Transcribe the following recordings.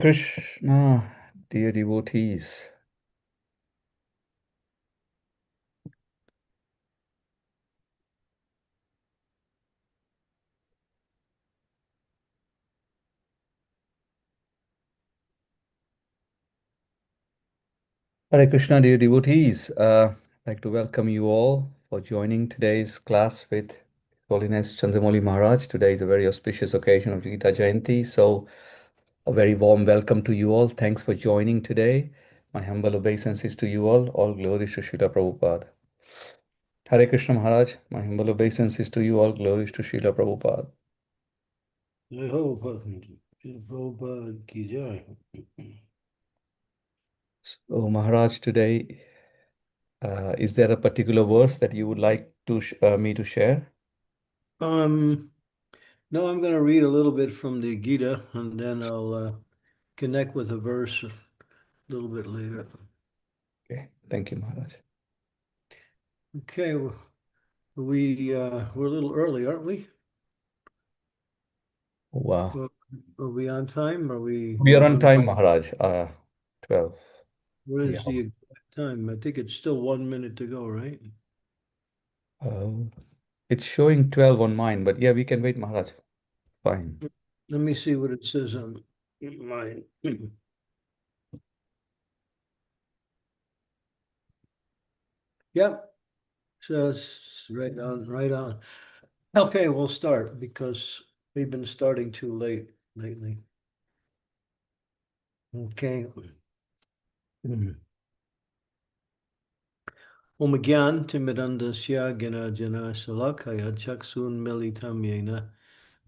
Krishna, dear devotees. Hare Krishna, dear devotees. I'd like to welcome you all for joining today's class with His Holiness Chandramauli Maharaj. Today is a very auspicious occasion of Gita Jayanti, so a very warm welcome to you all. Thanks for joining today. My humble obeisances to you all. All glories to Srila Prabhupada. Hare Krishna Maharaj, my humble obeisances to you. All glories to Srila Prabhupada. I hope Prabhupada ki jai. So Maharaj, today, is there a particular verse that you would like to me to share? Um, no, I'm going to read a little bit from the Gita and then I'll connect with a verse a little bit later. Okay, thank you, Maharaj. Okay, we're a little early, aren't we? Wow. Are we on time? Are we We are on on? time, Maharaj. 12. What Yeah. is the exact time? I think it's still 1 minute to go, right? Uh, it's showing 12 on mine, but yeah, we can wait, Maharaj. Fine. Let me see what it says on mine. Yep, says right on, right on. Okay, we'll start because we've been starting too late lately. Okay. Om Gyan Timidandasya Gana Jana Salakaya Chaksun Militam Yena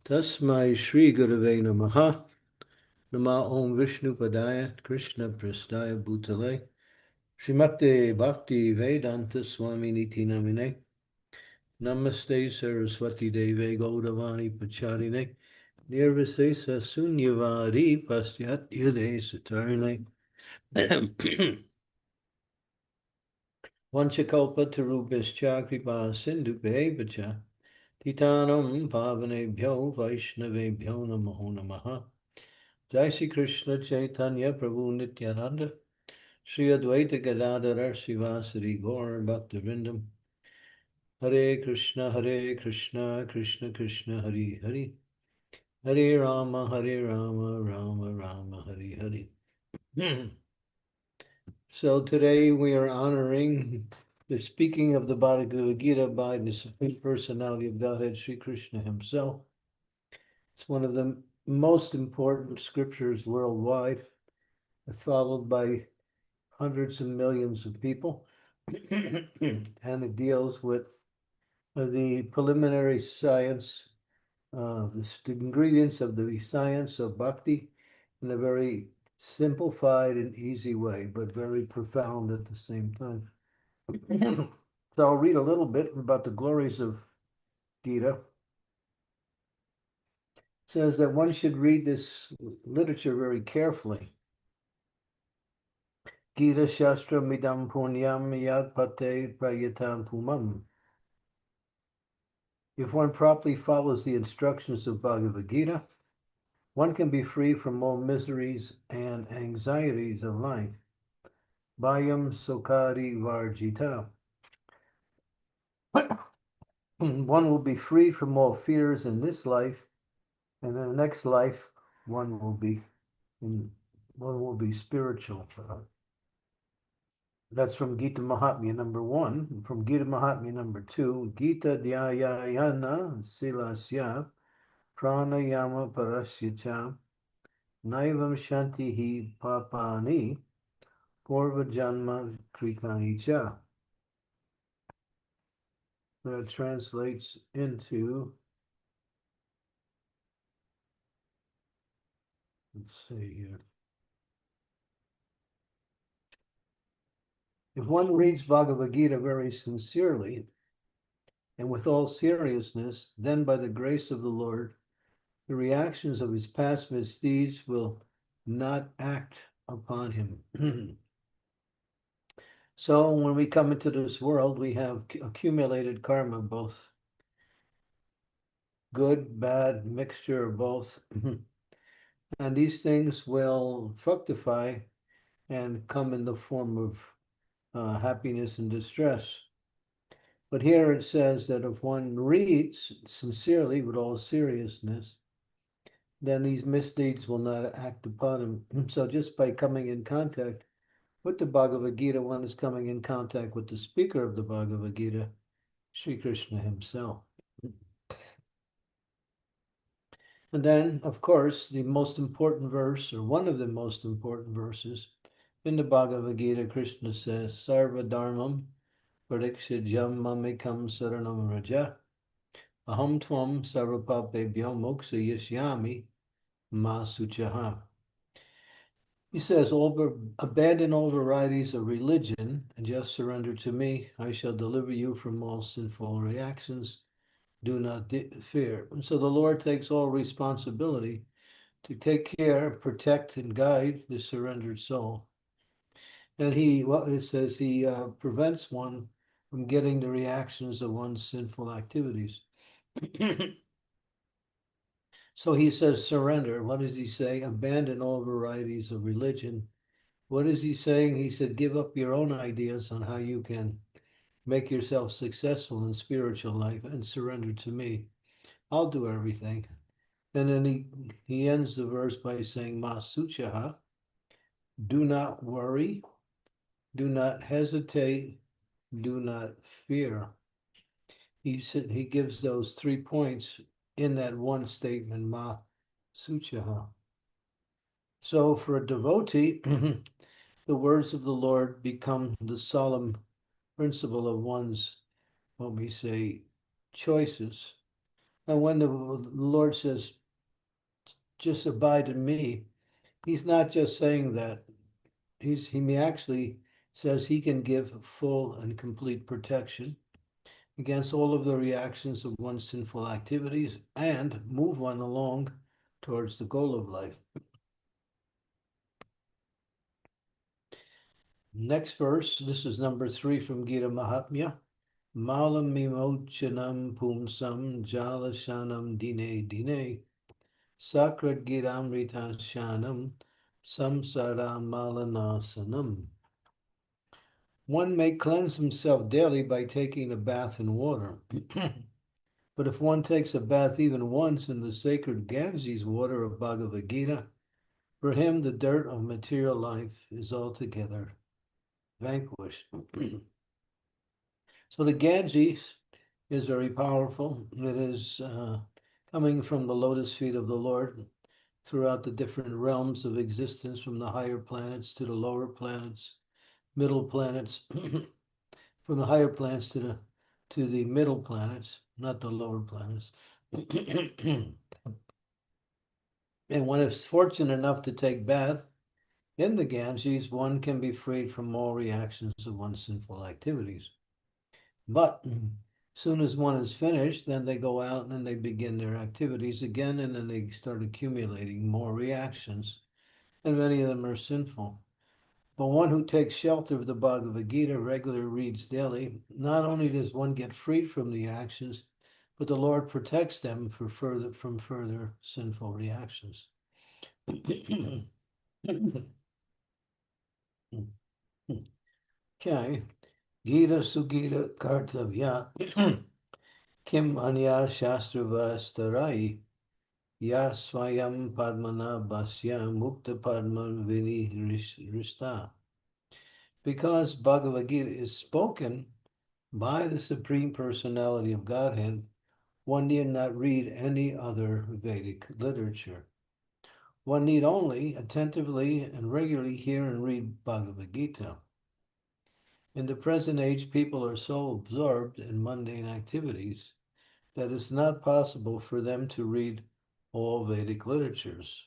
Tasmai Shri Gurave Namaha Nama Om Vishnu Padaya Krishna Prasthaya Bhutale Srimate Bhakti Vedanta Swami Niti Namine Namaste Saraswati Deve Gaudavani Pacharine Nirvisesa Sunyavari Pastyat Yade Satarine Vanchakalpa Tarubhascha Kripa Sindhu Bevacha Titanam Pavanebhyo Vaishnavebhyo Namo Namaha Jai Sri Krishna Chaitanya Prabhu Nityananda Sri Advaita Gadadhara Sivasari Gaur Bhaktivinoda Hare Krishna Krishna Krishna Hare Hare Hare Rama Rama Rama Hare Hare. So today we are honoring the speaking of the Bhagavad Gita by the Supreme Personality of Godhead, Sri Krishna himself. It's one of the most important scriptures worldwide, followed by hundreds of millions of people. And it deals with the preliminary science, the ingredients of the science of bhakti in a very simplified and easy way, but very profound at the same time. So I'll read a little bit about the glories of Gita. It says that one should read this literature very carefully. Gita Shastra Midam Punyam Yad Pate Prayatam Pumam. If one properly follows the instructions of Bhagavad Gita, one can be free from all miseries and anxieties of life. Bhayam Sokari Varjita. One will be free from all fears in this life, and in the next life, one will be one will be spiritual. That's from Gita Mahatmya number 1. From Gita Mahatmya number 2, Gita Dhyayana Silasya Pranayama Parasya Cha Naivam Shantihi Papani Purva Janma Krikani Cha. That translates into, let's see here. If one reads Bhagavad Gita very sincerely and with all seriousness, then by the grace of the Lord, the reactions of his past misdeeds will not act upon him. So when we come into this world, we have accumulated karma, both good, bad, mixture of both. And these things will fructify and come in the form of happiness and distress. But here it says that if one reads sincerely with all seriousness, then these misdeeds will not act upon him. So just by coming in contact with the Bhagavad Gita, one is coming in contact with the speaker of the Bhagavad Gita, Sri Krishna himself. And then, of course, the most important verse, or one of the most important verses in the Bhagavad Gita, Krishna says, Sarva Dharmam Parikshijam Mamekam Saranam Raja Aham Tvam Sarvapapebhyo Moksha Ma Suchaha. He says, abandon all varieties of religion and just surrender to me. I shall deliver you from all sinful reactions. Do not fear. And so the Lord takes all responsibility to take care, protect, and guide the surrendered soul. And it says, he prevents one from getting the reactions of one's sinful activities. So he says, surrender. What does he say? Abandon all varieties of religion. What is he saying? He said, give up your own ideas on how you can make yourself successful in spiritual life and surrender to me. I'll do everything. And then he ends the verse by saying, Ma Suchaha, do not worry, do not hesitate, do not fear. He gives those 3 points in that one statement, Ma Suchaha. So for a devotee, the words of the Lord become the solemn principle of one's, what we say, choices. And when the Lord says, just abide in me, he's not just saying that. He actually says he can give full and complete protection against all of the reactions of one's sinful activities and move one along towards the goal of life. Next verse, this is number 3 from Gita Mahatmya. Malam mimochanam pumsam jalashanam dine dine sakrat giramrita shanam samsara malanasanam. One may cleanse himself daily by taking a bath in water. But if one takes a bath even once in the sacred Ganges water of Bhagavad Gita, for him the dirt of material life is altogether vanquished. So the Ganges is very powerful. It is coming from the lotus feet of the Lord throughout the different realms of existence, from the higher planets to the lower planets, middle planets, from the higher planets to the middle planets, not the lower planets. And when it's fortunate enough to take bath in the Ganges, one can be freed from all reactions of one's sinful activities. But as soon as one is finished, then they go out and they begin their activities again, and then they start accumulating more reactions, and many of them are sinful. But one who takes shelter of the Bhagavad Gita, regularly reads daily, not only does one get freed from the actions, but the Lord protects them from further sinful reactions. Okay. Gita Sugita Kartavya Kim Anya Shastravastharai Ya Swayam Padmana Basya Mukta Padma Vini Rista. Because Bhagavad Gita is spoken by the Supreme Personality of Godhead, one need not read any other Vedic literature. One need only attentively and regularly hear and read Bhagavad Gita. In the present age, people are so absorbed in mundane activities that it's not possible for them to read all Vedic literatures.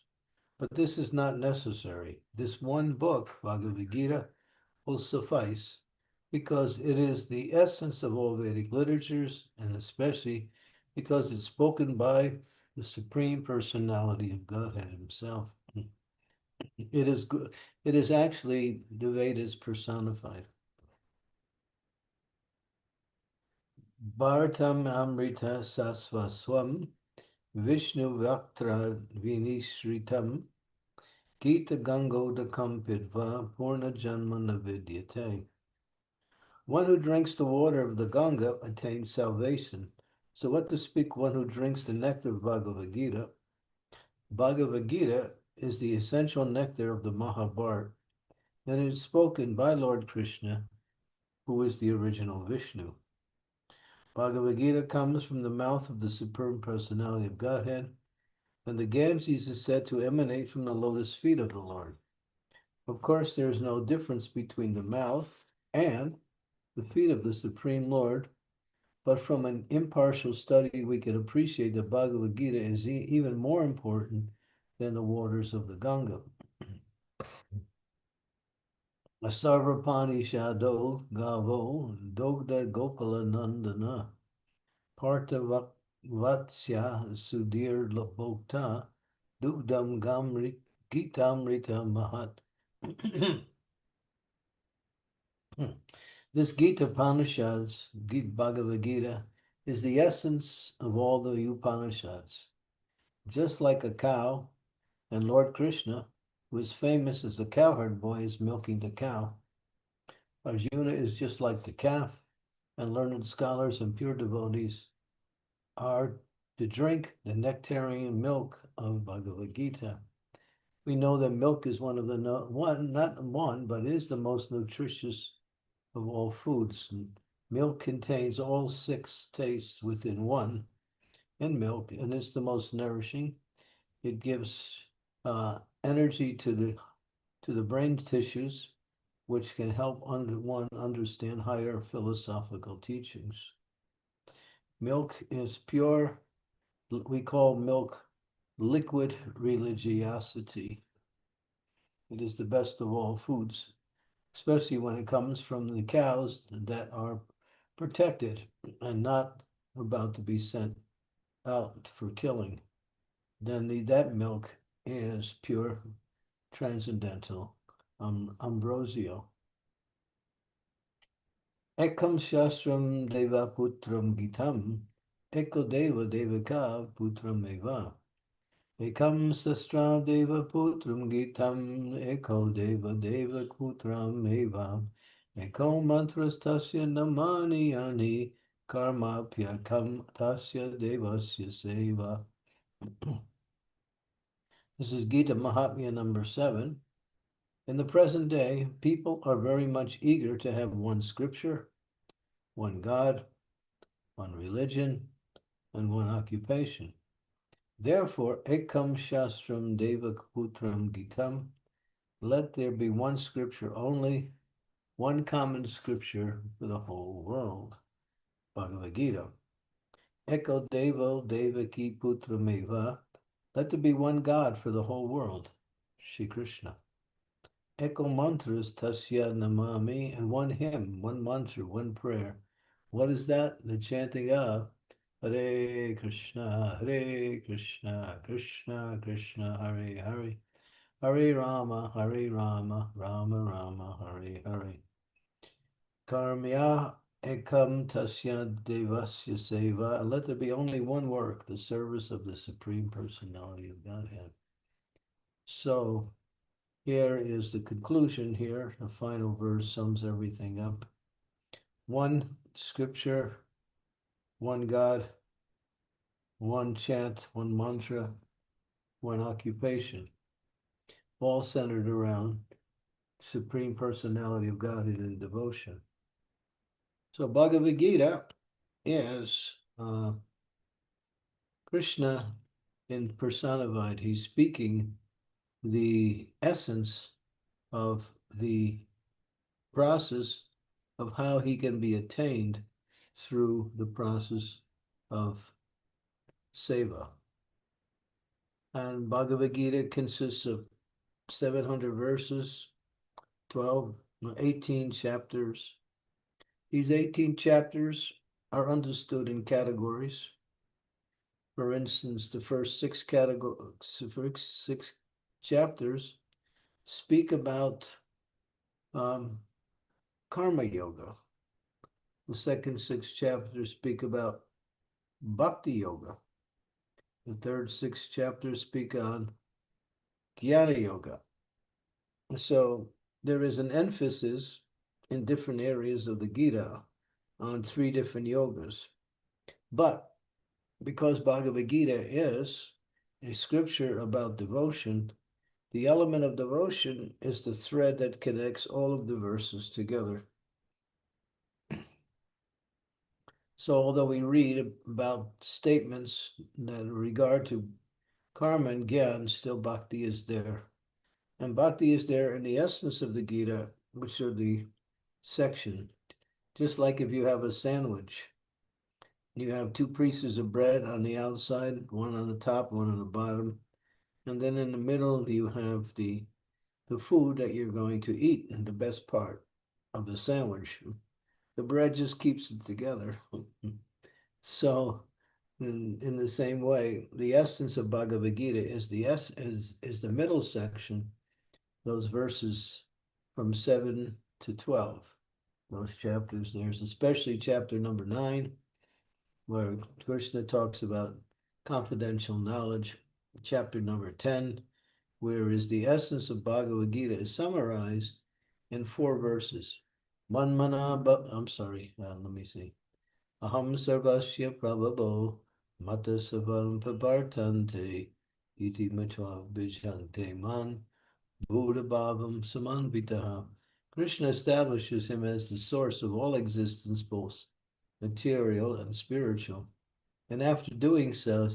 But this is not necessary. This one book, Bhagavad Gita, will suffice because it is the essence of all Vedic literatures, and especially because it's spoken by the Supreme Personality of Godhead Himself. It is good. It is actually the Vedas personified. Bhartam Amrita Sasvaswam Vishnu Vaktra Vinishritam Gita Gangodakam Pidva Purna Janma Navidyate. One who drinks the water of the Ganga attains salvation. So what to speak one who drinks the nectar of Bhagavad Gita? Bhagavad Gita is the essential nectar of the Mahabharata, and it is spoken by Lord Krishna, who is the original Vishnu. Bhagavad Gita comes from the mouth of the Supreme Personality of Godhead, and the Ganges is said to emanate from the lotus feet of the Lord. Of course, there is no difference between the mouth and the feet of the Supreme Lord, but from an impartial study, we can appreciate that Bhagavad Gita is even more important than the waters of the Ganga. Sarvapanishado Gavo Dogda Gopala Nandana Partha Vatsya Sudhir Bhokta Dugdam Gamri Gitamrita Mahat. This Gita Upanishads, Bhagavad Gita, is the essence of all the Upanishads. Just like a cow, and Lord Krishna, who is famous as a cowherd boy, is milking the cow. Arjuna is just like the calf, and learned scholars and pure devotees are to drink the nectarian milk of Bhagavad Gita. We know that milk is one of the not one, but is the most nutritious of all foods. Milk contains all six tastes within one, and milk, and it's the most nourishing. It gives energy to the brain tissues, which can help one understand higher philosophical teachings. Milk is pure. We call milk liquid religiosity. It is the best of all foods, especially when it comes from the cows that are protected and not about to be sent out for killing. Then that milk is pure transcendental ambrosio. Ekam Shastram Deva Putram Gitam, Eko Deva Devaka Putram Eva. Ekam Shastram Deva Putram Gitam, Eko Deva Deva Putram Eva. Eko Mantras Tasya Namani Yani, Karma Pyakam Tasya Devasya Seva. This is Gita Mahatmya number 7. In the present day, people are very much eager to have one scripture, one God, one religion, and one occupation. Therefore, ekam shastram devak putram gitam, let there be one scripture only, one common scripture for the whole world. Bhagavad Gita. Eko devo devaki putrameva, let there be one God for the whole world. Shri Krishna. Eko mantras tasya namami, and one hymn, one mantra, one prayer. What is that? The chanting of Hare Krishna, Krishna Krishna, Hare Hare, Hare Rama, Rama Rama, Hare Hare. Karmya ekam tasya devasya seva. Let there be only one work, the service of the Supreme Personality of Godhead. So here is the conclusion here. The final verse sums everything up. One scripture, one God, one chant, one mantra, one occupation, all centered around Supreme Personality of Godhead and devotion. So Bhagavad Gita is Krishna in personified. He's speaking the essence of the process of how he can be attained through the process of seva. And Bhagavad Gita consists of 700 verses, 18 chapters. These 18 chapters are understood in categories. For instance, the first six chapters speak about karma yoga. The second 6 chapters speak about bhakti yoga. The third 6 chapters speak on jnana yoga. So there is an emphasis in different areas of the Gita on three different yogas. But because Bhagavad Gita is a scripture about devotion, the element of devotion is the thread that connects all of the verses together. So although we read about statements that regard to karma and gyan, still bhakti is there. And bhakti is there in the essence of the Gita, which are the section. Just like if you have a sandwich, you have two pieces of bread on the outside, one on the top, one on the bottom. And then in the middle, you have the food that you're going to eat, and the best part of the sandwich. The bread just keeps it together. So in the same way, the essence of Bhagavad Gita is is the middle section, those verses from 7 to 12. Those chapters, there's especially chapter number 9, where Krishna talks about confidential knowledge. Chapter number 10, where is the essence of Bhagavad Gita is summarized in 4 verses. I'm sorry, let me see. Aham sarvasya prabhavo mata savam pavartante iti matva vijante man buddha bhavam samanvitaha. Krishna establishes him as the source of all existence, both material and spiritual. And after doing so,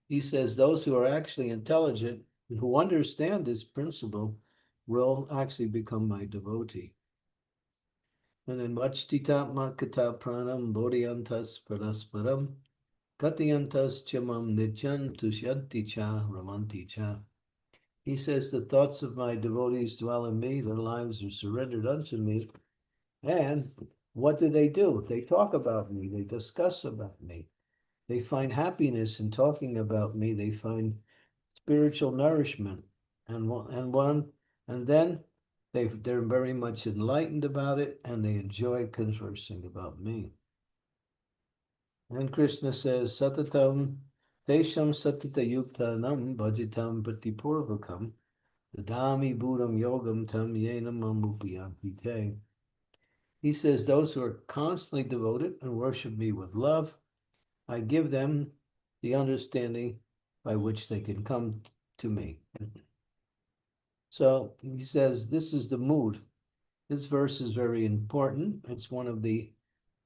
he says those who are actually intelligent and who understand this principle will actually become my devotee. And then Vachtitatma Kata Pranam Bodhyantas Parasparam Katyantas Chamam Nityan Tushyanti Cha Ramanti Cha. He says the thoughts of my devotees dwell in me, their lives are surrendered unto me. And what do? They talk about me, they discuss about me. They find happiness in talking about me. They find spiritual nourishment, and then they're very much enlightened about it, and they enjoy conversing about me. And Krishna says, Satatam Tesham Satata Yuktanam Bhajitam Pratipurvakam Dadami Buddham Yogam Tam Yenam Amupiyam. He says, those who are constantly devoted and worship me with love, I give them the understanding by which they can come to me. So he says, this is the mood. This verse is very important. It's one of the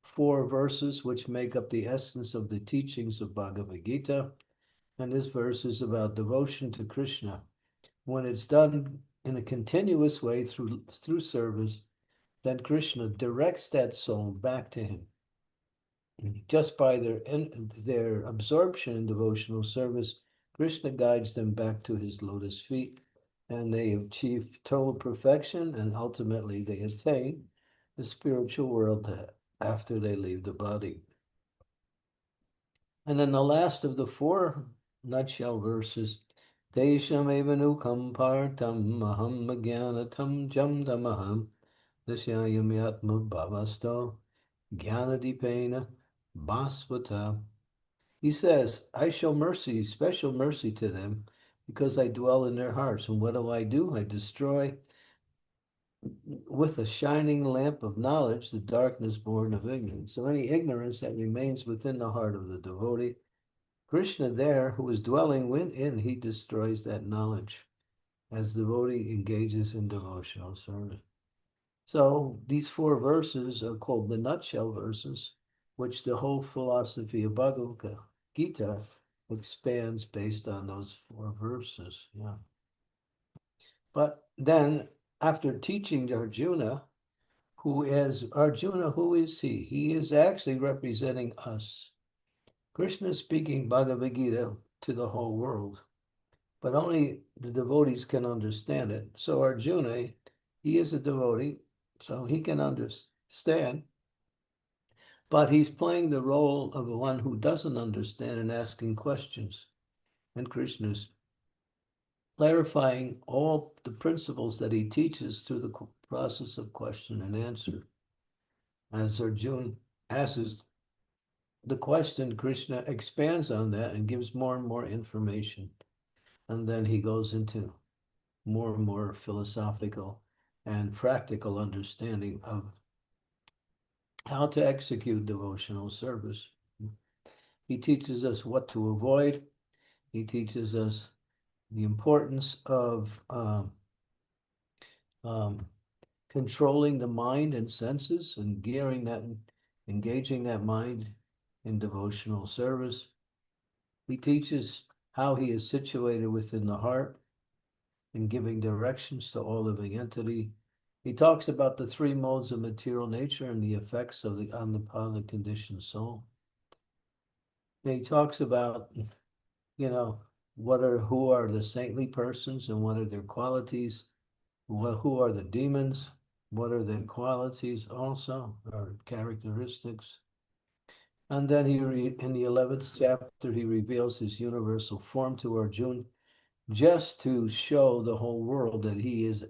4 verses which make up the essence of the teachings of Bhagavad Gita. And this verse is about devotion to Krishna. When it's done in a continuous way through service, then Krishna directs that soul back to him. Just by their absorption in devotional service, Krishna guides them back to his lotus feet, and they achieve total perfection, and ultimately they attain the spiritual world after they leave the body. And then the last of the 4 nutshell verses, Desham evanukam partam aham jnanatam jam damaham dasyayam yatma bhavasto Jnanadipena Basvata. He says, I show mercy, special mercy to them, because I dwell in their hearts. And what do? I destroy with a shining lamp of knowledge the darkness born of ignorance. So any ignorance that remains within the heart of the devotee, Krishna there, who is dwelling within, he destroys that knowledge as the devotee engages in devotional service. So these 4 verses are called the nutshell verses, which the whole philosophy of Bhagavad Gita expands based on those 4 verses. Yeah. But then after teaching Arjuna, who is he? He is actually representing us. Krishna is speaking Bhagavad Gita to the whole world, but only the devotees can understand it. So Arjuna, he is a devotee, so he can understand, but he's playing the role of one who doesn't understand and asking questions. And Krishna's clarifying all the principles that he teaches through the process of question and answer. As Arjuna asks the question, Krishna expands on that and gives more and more information. And then he goes into more and more philosophical and practical understanding of how to execute devotional service. He teaches us what to avoid. He teaches us the importance of um, controlling the mind and senses and engaging that mind in devotional service. He teaches how he is situated within the heart and giving directions to all living entity. He talks about the three modes of material nature and the effects of on the conditioned soul. And he talks about, who are the saintly persons and what are their qualities, who are the demons, what are their qualities also, or characteristics. And then in the 11th chapter, he reveals his universal form to Arjuna just to show the whole world that he is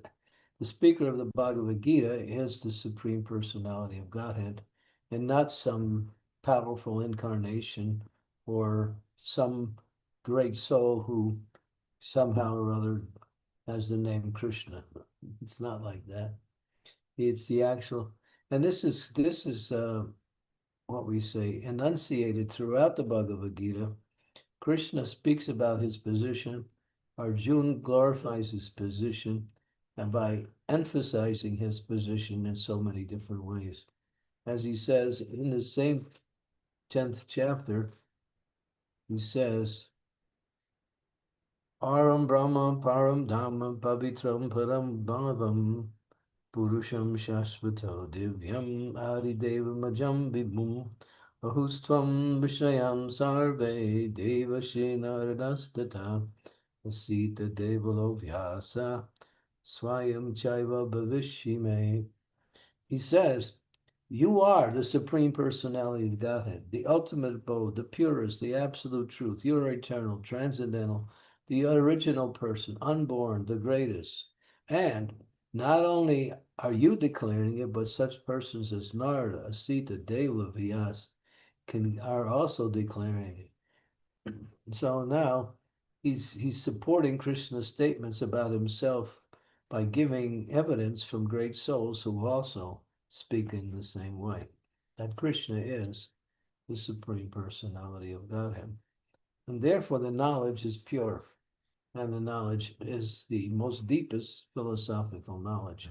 the speaker of the Bhagavad Gita is the Supreme Personality of Godhead and not some powerful incarnation or some great soul who somehow or other has the name Krishna. It's not like that. It's the actual, and this is what we say enunciated throughout the Bhagavad Gita. Krishna speaks about his position. Arjuna glorifies his position, and by emphasizing his position in so many different ways. As he says in the same 10th chapter, he says, Param Brahma, Param Dhamma, Pavitram Param Bhavam, Purusham Shashvato Divyam Adideva Majam Vibhum Ahustvam Vishayam Sarve Devashi Naradastata Asita Devalo Vyasa Swayam Chaiva Bhavishime. He says, you are the Supreme Personality of Godhead, the ultimate abode, the purest, the absolute truth. You are eternal, transcendental, the original person, unborn, the greatest. And not only are you declaring it, but such persons as Narada, Asita, Deva, Vyas are also declaring it. So now he's supporting Krishna's statements about himself by giving evidence from great souls who also speak in the same way, that Krishna is the Supreme Personality of Godhead. And therefore the knowledge is pure, and the knowledge is the most deepest philosophical knowledge.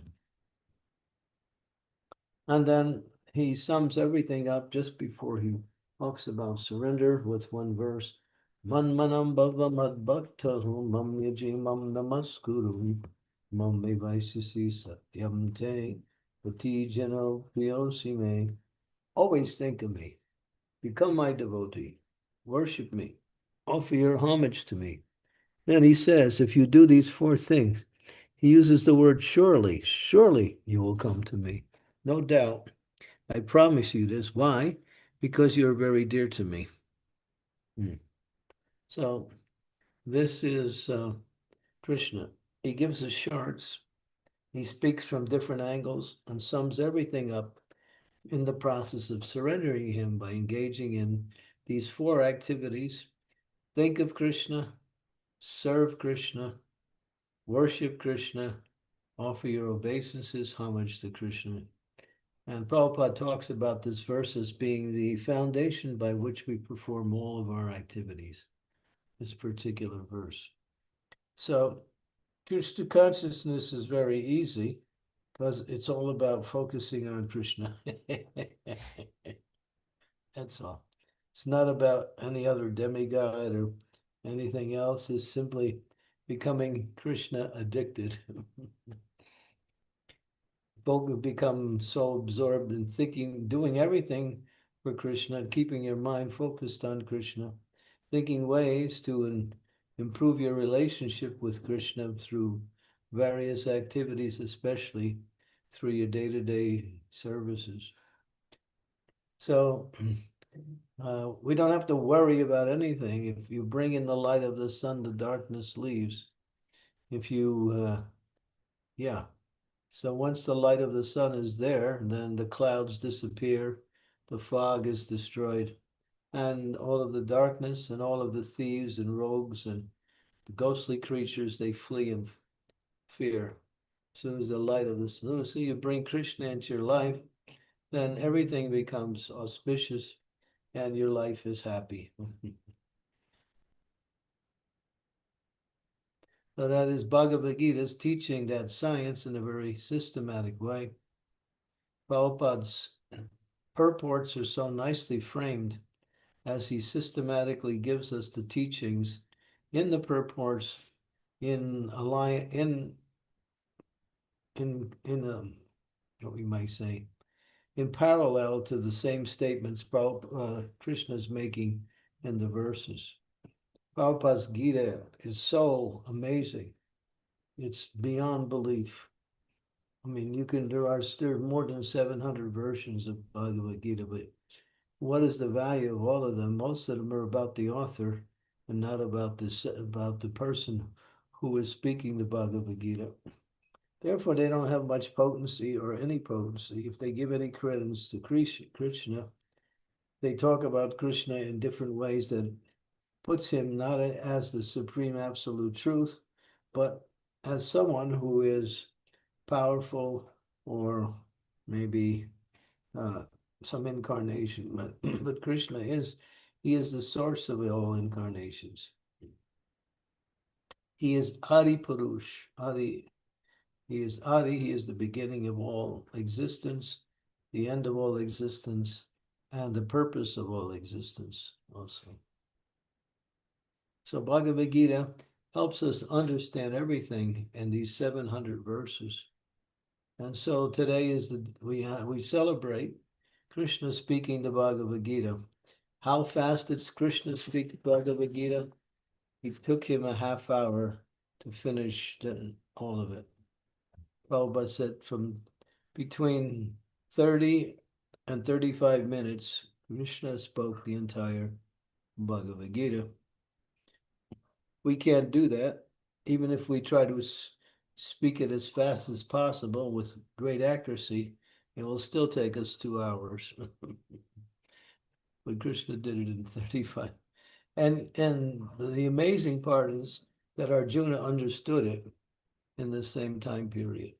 And then he sums everything up just before he talks about surrender with one verse. Man manam bhava mad bhaktahu mam yaji mam namaskuru mam mevaisisi satyam te patijano priyosi me. Always think of me. Become my devotee. Worship me. Offer your homage to me. Then he says, if you do these four things, he uses the word surely. Surely you will come to me. No doubt. I promise you this. Why? Because you're very dear to me. So this is Krishna. He gives assurance. He speaks from different angles and sums everything up in the process of surrendering him by engaging in these four activities. Think of Krishna, serve Krishna, worship Krishna, offer your obeisances, homage to Krishna. And Prabhupada talks about this verse as being the foundation by which we perform all of our activities, this particular verse. So Krishna consciousness is very easy because it's all about focusing on Krishna. That's all. It's not about any other demigod or anything else. It's simply becoming Krishna addicted. Folk become so absorbed in thinking, doing everything for Krishna, keeping your mind focused on Krishna, thinking ways to improve your relationship with Krishna through various activities, especially through your day-to-day services. So we don't have to worry about anything. If you bring in the light of the sun, the darkness leaves. If you, yeah. So once the light of the sun is there, then the clouds disappear, the fog is destroyed, and all of the darkness and all of the thieves and rogues and the ghostly creatures, they flee in fear. As soon as the light of the sun, so you bring Krishna into your life, then everything becomes auspicious and your life is happy. So that is Bhagavad Gita's teaching that science in a very systematic way. Prabhupada's purports are so nicely framed as he systematically gives us the teachings in the purports in what we might say in parallel to the same statements Krishna is making in the verses. Prabhupada's Gita is so amazing. It's beyond belief. I mean, there are more than 700 versions of Bhagavad Gita, but what is the value of all of them? Most of them are about the author and not about the person who is speaking the Bhagavad Gita. Therefore, they don't have much potency or any potency. If they give any credence to Krishna, they talk about Krishna in different ways that puts him not as the supreme absolute truth, but as someone who is powerful or maybe some incarnation. But Krishna he is the source of all incarnations. He is Adi Purush. He is Adi, he is the beginning of all existence, the end of all existence, and the purpose of all existence also. So Bhagavad Gita helps us understand everything in these 700 verses. And so today is we celebrate Krishna speaking the Bhagavad Gita. How fast did Krishna speak the Bhagavad Gita? It took him a half hour to finish all of it. Prabhupada said from between 30 and 35 minutes, Krishna spoke the entire Bhagavad Gita. We can't do that, even if we try to speak it as fast as possible with great accuracy, it will still take us 2 hours. But Krishna did it in 35. And the amazing part is that Arjuna understood it in the same time period.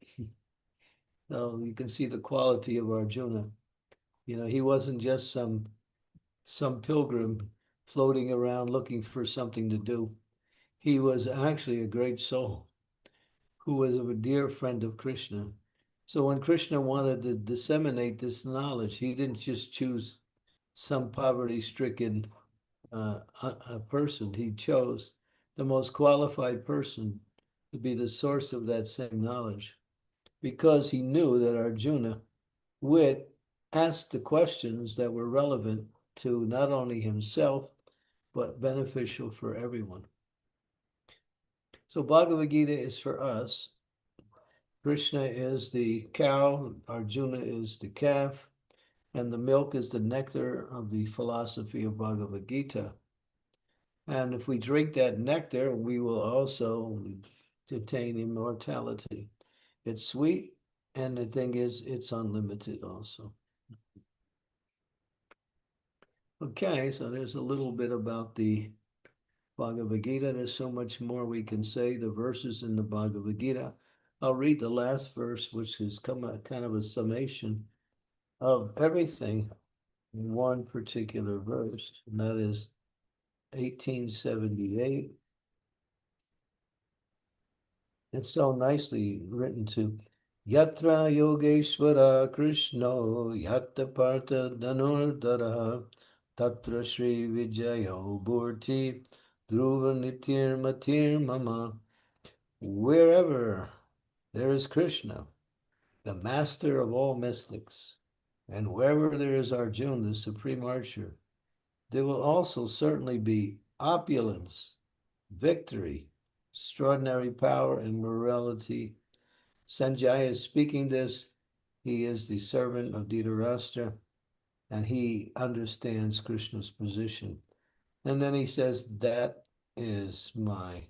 So you can see the quality of Arjuna. He wasn't just some pilgrim floating around looking for something to do. He was actually a great soul who was a dear friend of Krishna. So when Krishna wanted to disseminate this knowledge, he didn't just choose some poverty-stricken a person. He chose the most qualified person to be the source of that same knowledge, because he knew that Arjuna would ask the questions that were relevant to not only himself, but beneficial for everyone. So Bhagavad Gita is for us. Krishna is the cow, Arjuna is the calf, and the milk is the nectar of the philosophy of Bhagavad Gita. And if we drink that nectar, we will also attain immortality. It's sweet, and the thing is, it's unlimited also. Okay, so there's a little bit about the Bhagavad Gita. There's so much more we can say. The verses in the Bhagavad Gita. I'll read the last verse, which is kind of a summation of everything in one particular verse, and that is 1878. It's so nicely written too. Yatra Yogeshwara Krishno Yatta Partha Dhanurdara Tatra Sri Vijayo Bhurti Dhruva Nitir Matir Mama. Wherever there is Krishna, the master of all mystics, and wherever there is Arjuna, the supreme archer, there will also certainly be opulence, victory, extraordinary power, and morality. Sanjaya is speaking this. He is the servant of Dhritarashtra, and he understands Krishna's position. And then he says, that is my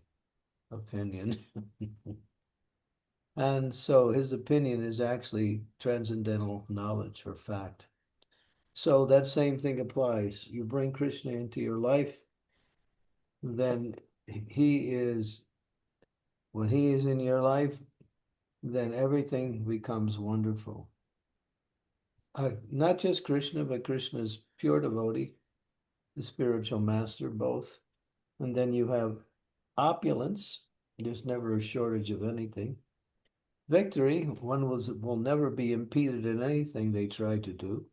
opinion. And so his opinion is actually transcendental knowledge or fact. So that same thing applies. You bring Krishna into your life, then when he is in your life, then everything becomes wonderful. Not just Krishna, but Krishna's pure devotee, the spiritual master, both. And then you have opulence. There's never a shortage of anything. Victory, one will never be impeded in anything they try to do.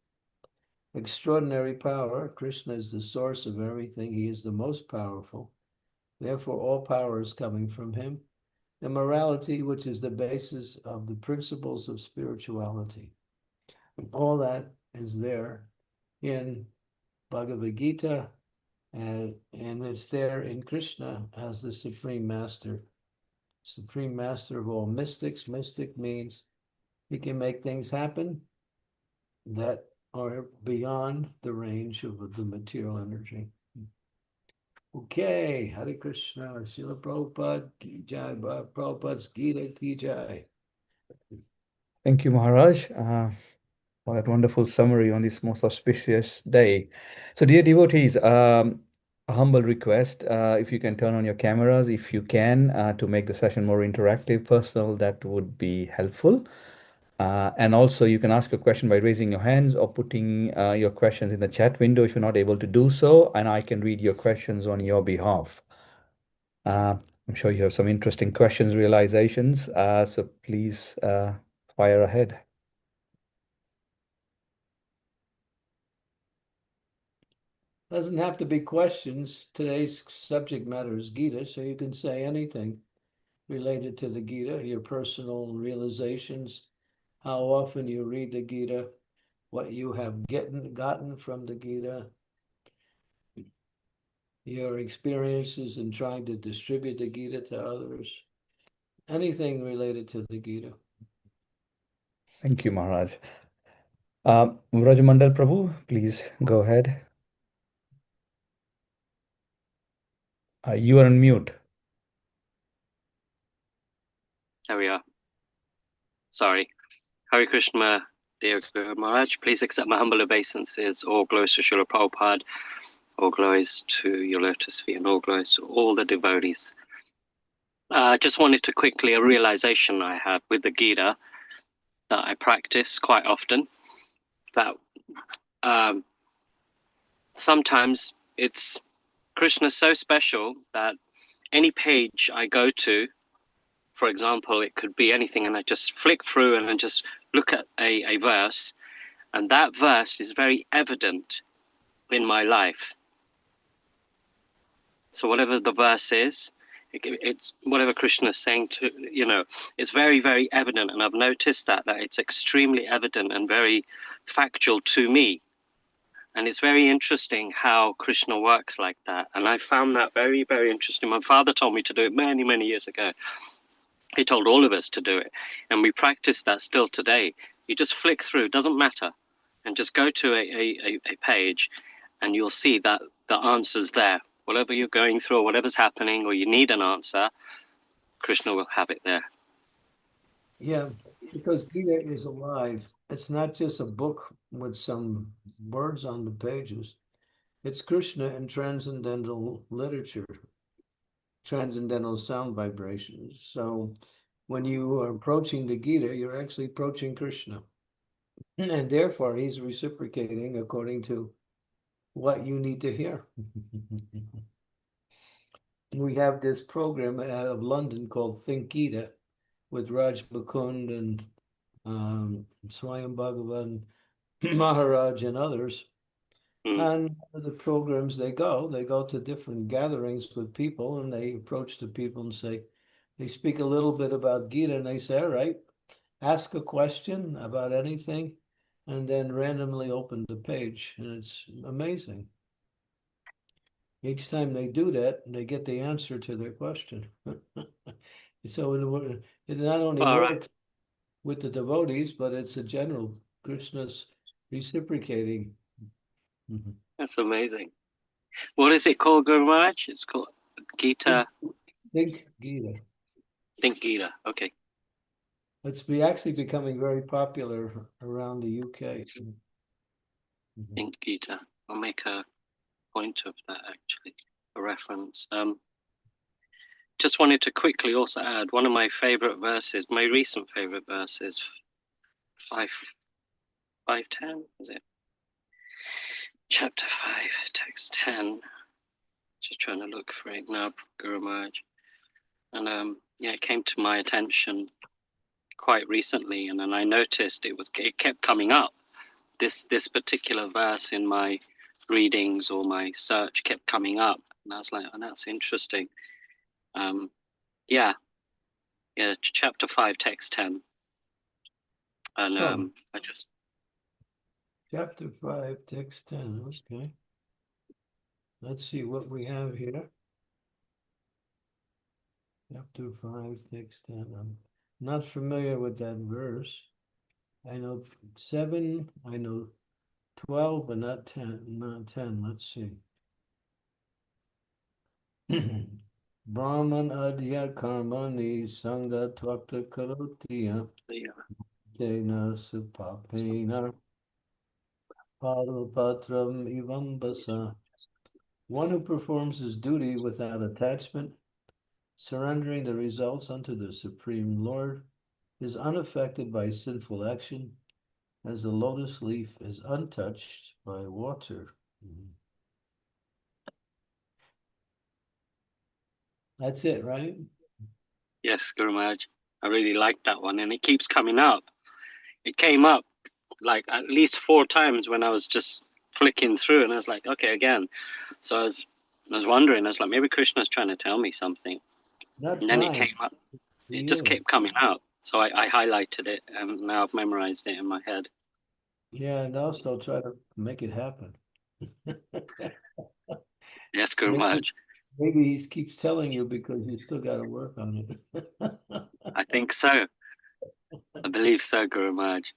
Extraordinary power, Krishna is the source of everything. He is the most powerful. Therefore, all power is coming from him. And morality, which is the basis of the principles of spirituality. All that is there in Bhagavad Gita, and it's there in Krishna as the supreme master of all mystics. Mystic means he can make things happen that are beyond the range of the material energy. Okay, Hare Krishna, Srila Prabhupada, Ki Jai, Prabhupada's Gita, Ki Jai. Thank you, Maharaj, for that wonderful summary on this most auspicious day. So, dear devotees, a humble request, if you can turn on your cameras, if you can, to make the session more interactive, personal, that would be helpful. And also, you can ask a question by raising your hands or putting your questions in the chat window if you're not able to do so, and I can read your questions on your behalf. I'm sure you have some interesting questions, realizations, so please fire ahead. Doesn't have to be questions. Today's subject matter is Gita, so you can say anything related to the Gita, your personal realizations, how often you read the Gita, what you have gotten from the Gita, your experiences in trying to distribute the Gita to others, anything related to the Gita. Thank you, Maharaj. Rajamandal Prabhu, please go ahead. You are on mute. There we are. Sorry. Hare Krishna, dear Guru Maharaj, please accept my humble obeisances. All glories to Srila Prabhupada, all glories to your lotus feet, and all glories to all the devotees. Just wanted to quickly, a realization I had with the Gita that I practice quite often, that sometimes it's Krishna so special that any page I go to, for example, it could be anything, and I just flick through and then just look at a verse, and that verse is very evident in my life. So whatever the verse is, it's whatever Krishna is saying to, it's very, very evident. And I've noticed that it's extremely evident and very factual to me. And it's very interesting how Krishna works like that. And I found that very, very interesting. My father told me to do it many, many years ago. He told all of us to do it. And we practice that still today. You just flick through, doesn't matter. And just go to a page and you'll see that the answer's there. Whatever you're going through or whatever's happening or you need an answer, Krishna will have it there. Yeah, because Gita is alive. It's not just a book with some words on the pages. It's Krishna in transcendental literature, transcendental sound vibrations. So when you are approaching the Gita, you're actually approaching Krishna. And therefore, he's reciprocating according to what you need to hear. We have this program out of London called Think Gita with Raj Mukund and Swayam Bhagavan Maharaj and others. And the programs they go to different gatherings with people, and they approach the people and say, they speak a little bit about Gita, and they say, all right, ask a question about anything, and then randomly open the page, and it's amazing. Each time they do that, they get the answer to their question. So it not only works with the devotees, but it's a general Krishna's reciprocating. That's amazing. What is it called, Guru Maharaj? It's called Gita. Think Gita. Think Gita. Okay. It's actually becoming very popular around the UK. Think Gita. I'll make a point of that, actually, a reference. just wanted to quickly also add one of my favorite verses, my recent favorite verses, 5:10, is it? Chapter 5, text 10. Just trying to look for it now, Guru Maharaj. And yeah, it came to my attention quite recently, and then I noticed it kept coming up. This particular verse in my readings or my search kept coming up, and I was like, oh, that's interesting. Yeah, chapter 5, text 10. And I just Chapter 5, text 10. Okay. Let's see what we have here. Chapter 5, text 10. I'm not familiar with that verse. I know 7, I know 12, but not 10. Not 10. Let's see. Brahman adya karmani sangha tvakta karotiya tena supapena parupatram ivambasa. One who performs his duty without attachment, surrendering the results unto the Supreme Lord, is unaffected by sinful action, as the lotus leaf is untouched by water. That's it, right? Yes, Guru Maharaj. I really liked that one, and it keeps coming up. It came up like at least 4 times when I was just flicking through, and I was like, okay, again. So I was wondering, I was like, maybe Krishna's trying to tell me something. Not And then it trying. came up. It just kept coming up. So I highlighted it, and now I've memorized it in my head. Yeah, and also try to make it happen. Yes, Guru Maharaj. Maybe he keeps telling you because you still got to work on it. I think so. I believe so, Guru Maharaj.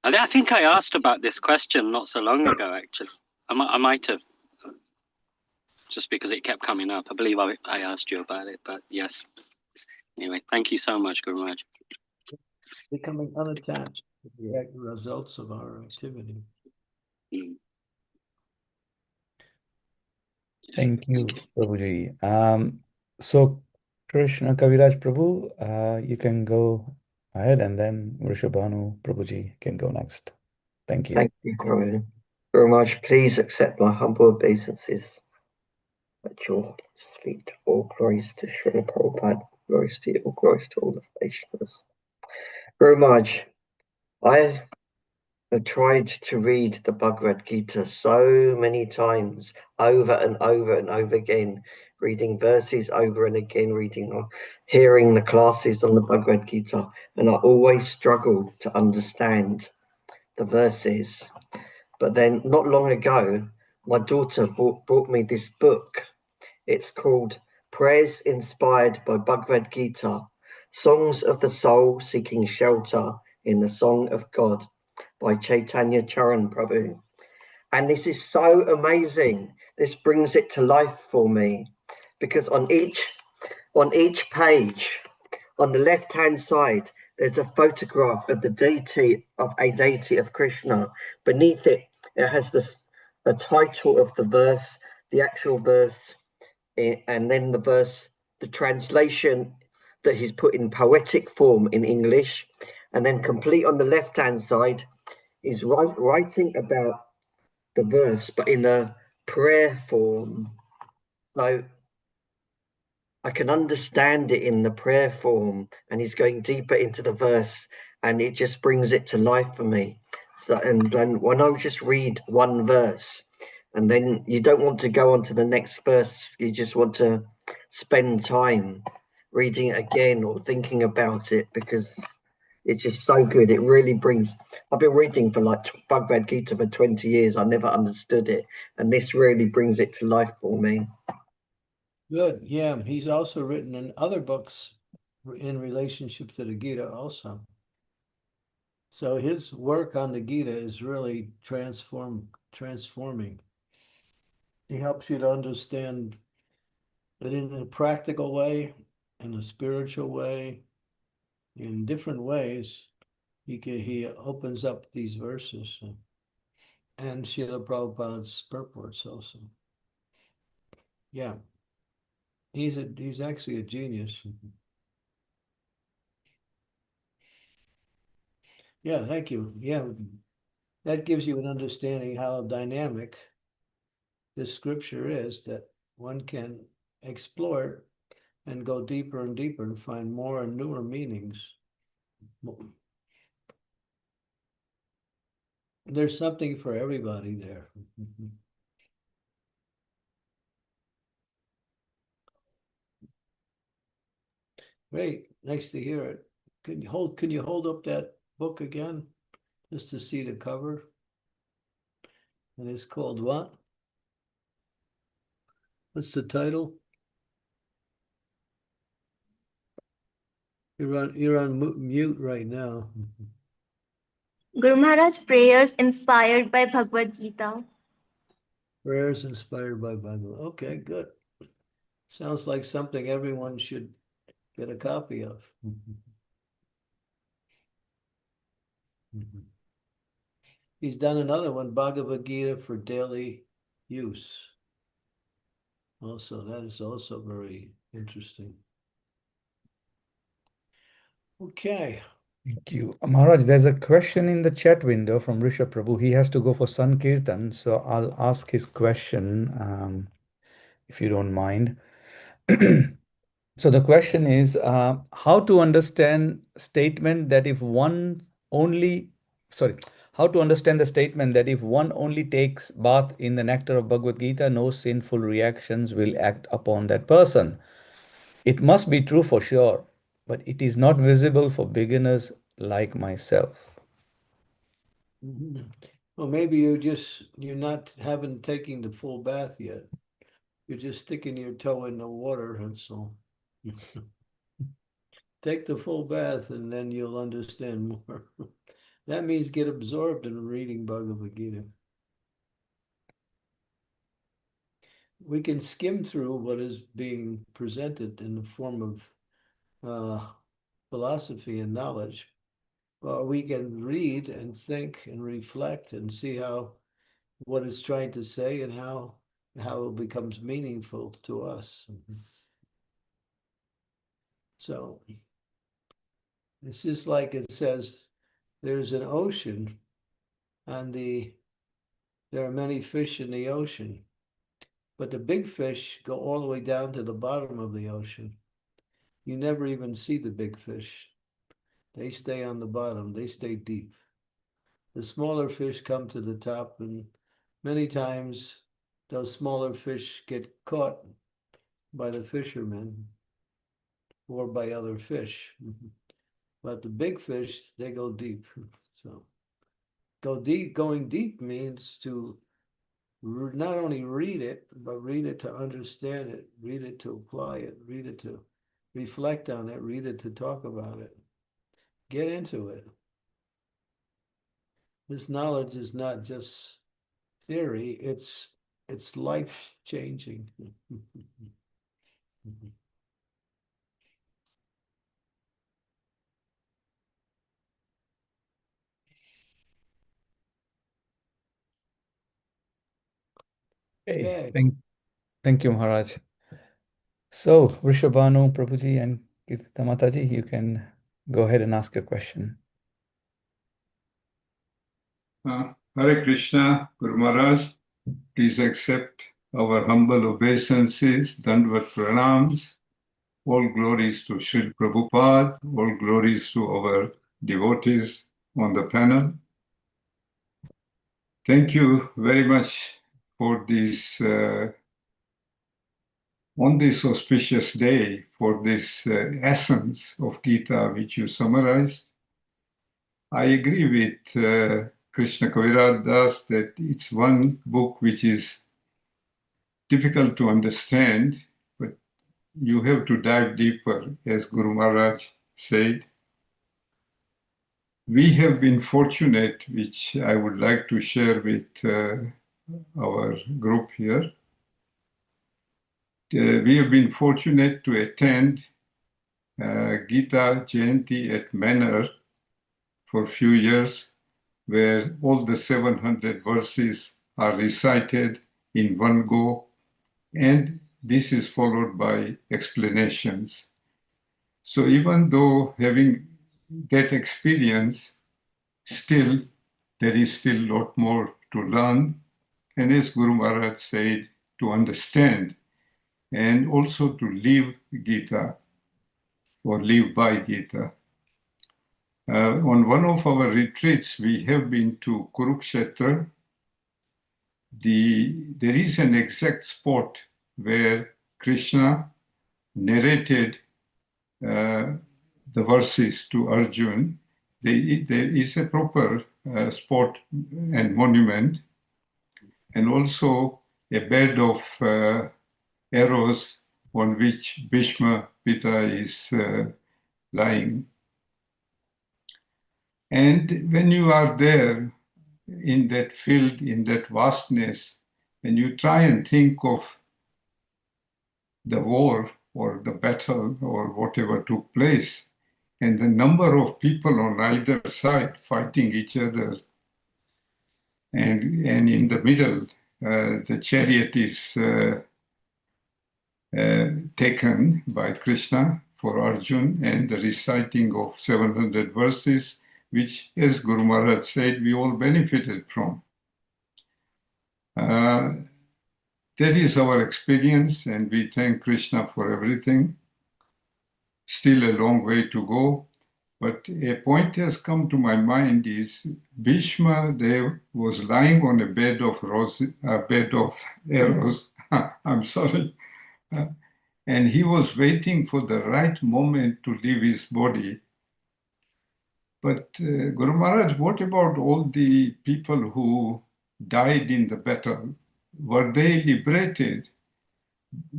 I think I asked about this question not so long ago, actually. I might have, just because it kept coming up. I believe I asked you about it, but yes. Anyway, thank you so much, Guru Maharaj. Becoming unattached to the results of our activity. Mm. Thank you, Prabhuji. So Krishna Kaviraj Prabhu, you can go ahead, and then Vrishabhanu Prabhuji can go next. Thank you. Thank you, Guru. Very much. Please accept my humble obeisances at your feet. All glories to Srila Prabhupada. Glories to you. All glories to all the Vaishnavas. Guru Maharaj, I have tried to read the Bhagavad Gita so many times, over and over and over again, reading verses over and again, hearing the classes on the Bhagavad Gita, and I always struggled to understand the verses. But then not long ago, my daughter brought me this book. It's called Prayers Inspired by Bhagavad Gita, Songs of the Soul Seeking Shelter in the Song of God by Chaitanya Charan Prabhu. And this is so amazing. This brings it to life for me, because on each page, on the left-hand side, there's a photograph of a deity of Krishna. Beneath it, it has the title of the verse, the actual verse, and then the translation that he's put in poetic form in English, and then complete on the left-hand side is writing about the verse, but in a prayer form. So I can understand it in the prayer form, and he's going deeper into the verse, and it just brings it to life for me. So, and then when I just read one verse, and then you don't want to go on to the next verse, you just want to spend time reading it again or thinking about it, because it's just so good. It really brings. I've been reading for like Bhagavad Gita for 20 years. I never understood it, and this really brings it to life for me. Good. Yeah, he's also written in other books in relationship to the Gita also. So his work on the Gita is really transforming. He helps you to understand it in a practical way, in a spiritual way, in different ways. He opens up these verses and Srila Prabhupada's purports also. Yeah. He's actually a genius. Yeah, thank you. Yeah, that gives you an understanding how dynamic this scripture is, that one can explore and go deeper and deeper and find more and newer meanings. There's something for everybody there. Great, nice to hear it. Can you hold up that book again, just to see the cover? And it's called what? What's the title? You're on mute right now. Guru Maharaj, prayers inspired by Bhagavad Gita. Prayers inspired by Bible. Okay, good. Sounds like something everyone should get a copy of. He's done another one, Bhagavad Gita for daily use. Also, that is also very interesting. Okay. Thank you. Maharaj, there's a question in the chat window from Rishabh Prabhu. He has to go for Sankirtan, so I'll ask his question, if you don't mind. So the question is, how to understand statement that if one only, sorry, how to understand the statement that if one only takes bath in the nectar of Bhagavad Gita, no sinful reactions will act upon that person. It must be true for sure, but it is not visible for beginners like myself. Well, maybe you're not haven't taken the full bath yet. You're just sticking your toe in the water, and so take the full bath and then you'll understand more. That means get absorbed in reading Bhagavad Gita. We can skim through what is being presented in the form of philosophy and knowledge, but we can read and think and reflect and see how what it's trying to say and how it becomes meaningful to us. So it's just like it says, there's an ocean and there are many fish in the ocean, but the big fish go all the way down to the bottom of the ocean. You never even see the big fish. They stay on the bottom, they stay deep. The smaller fish come to the top, and many times those smaller fish get caught by the fishermen or by other fish. But the big fish, they go deep. So going deep means to not only read it, but read it to understand it, read it to apply it, read it to reflect on it, read it to talk about it. Get into it. This knowledge is not just theory, it's life changing. Hey, Okay. thank you, Maharaj. So, Vrishabhanu, Prabhuji, and Kirtita Mataji, you can go ahead and ask your question. Hare Krishna, Guru Maharaj, please accept our humble obeisances, Dandvat Pranams. All glories to Srila Prabhupada, all glories to our devotees on the panel. Thank you very much for this, on this auspicious day, for this essence of Gita which you summarized. I agree with Krishna Kaviraj Das that it's one book which is difficult to understand, but you have to dive deeper, as Guru Maharaj said. We have been fortunate, which I would like to share with our group here. We have been fortunate to attend Gita Jayanti at Manor for a few years, where all the 700 verses are recited in one go, and this is followed by explanations. So even though having that experience, still there is still a lot more to learn. And as Guru Maharaj said, to understand and also to live Gita or live by Gita. On one of our retreats, we have been to Kurukshetra. There is an exact spot where Krishna narrated the verses to Arjun. There is a proper spot and monument, and also a bed of arrows on which Bhishma Pitta is lying. And when you are there in that field, in that vastness, and you try and think of the war or the battle or whatever took place, and the number of people on either side fighting each other, and in the middle, the chariot is taken by Krishna for Arjun, and the reciting of 700 verses, which, as Guru Maharaj said, we all benefited from. That is our experience, and we thank Krishna for everything. Still a long way to go, but a point has come to my mind is Bhishma Dev was lying on a bed of arrows. I'm sorry. And he was waiting for the right moment to leave his body. But Guru Maharaj, what about all the people who died in the battle? Were they liberated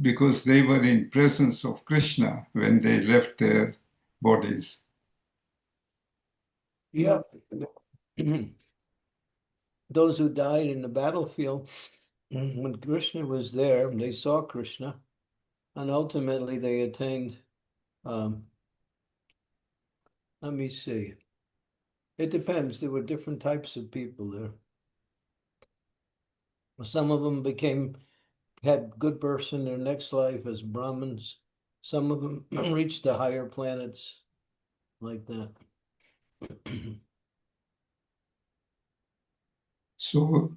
because they were in presence of Krishna when they left their bodies? Yeah. Those who died in the battlefield, when Krishna was there, they saw Krishna, and ultimately they attained, let me see. It depends. There were different types of people there. Some of them had good births in their next life as Brahmins. Some of them reached the higher planets like that. So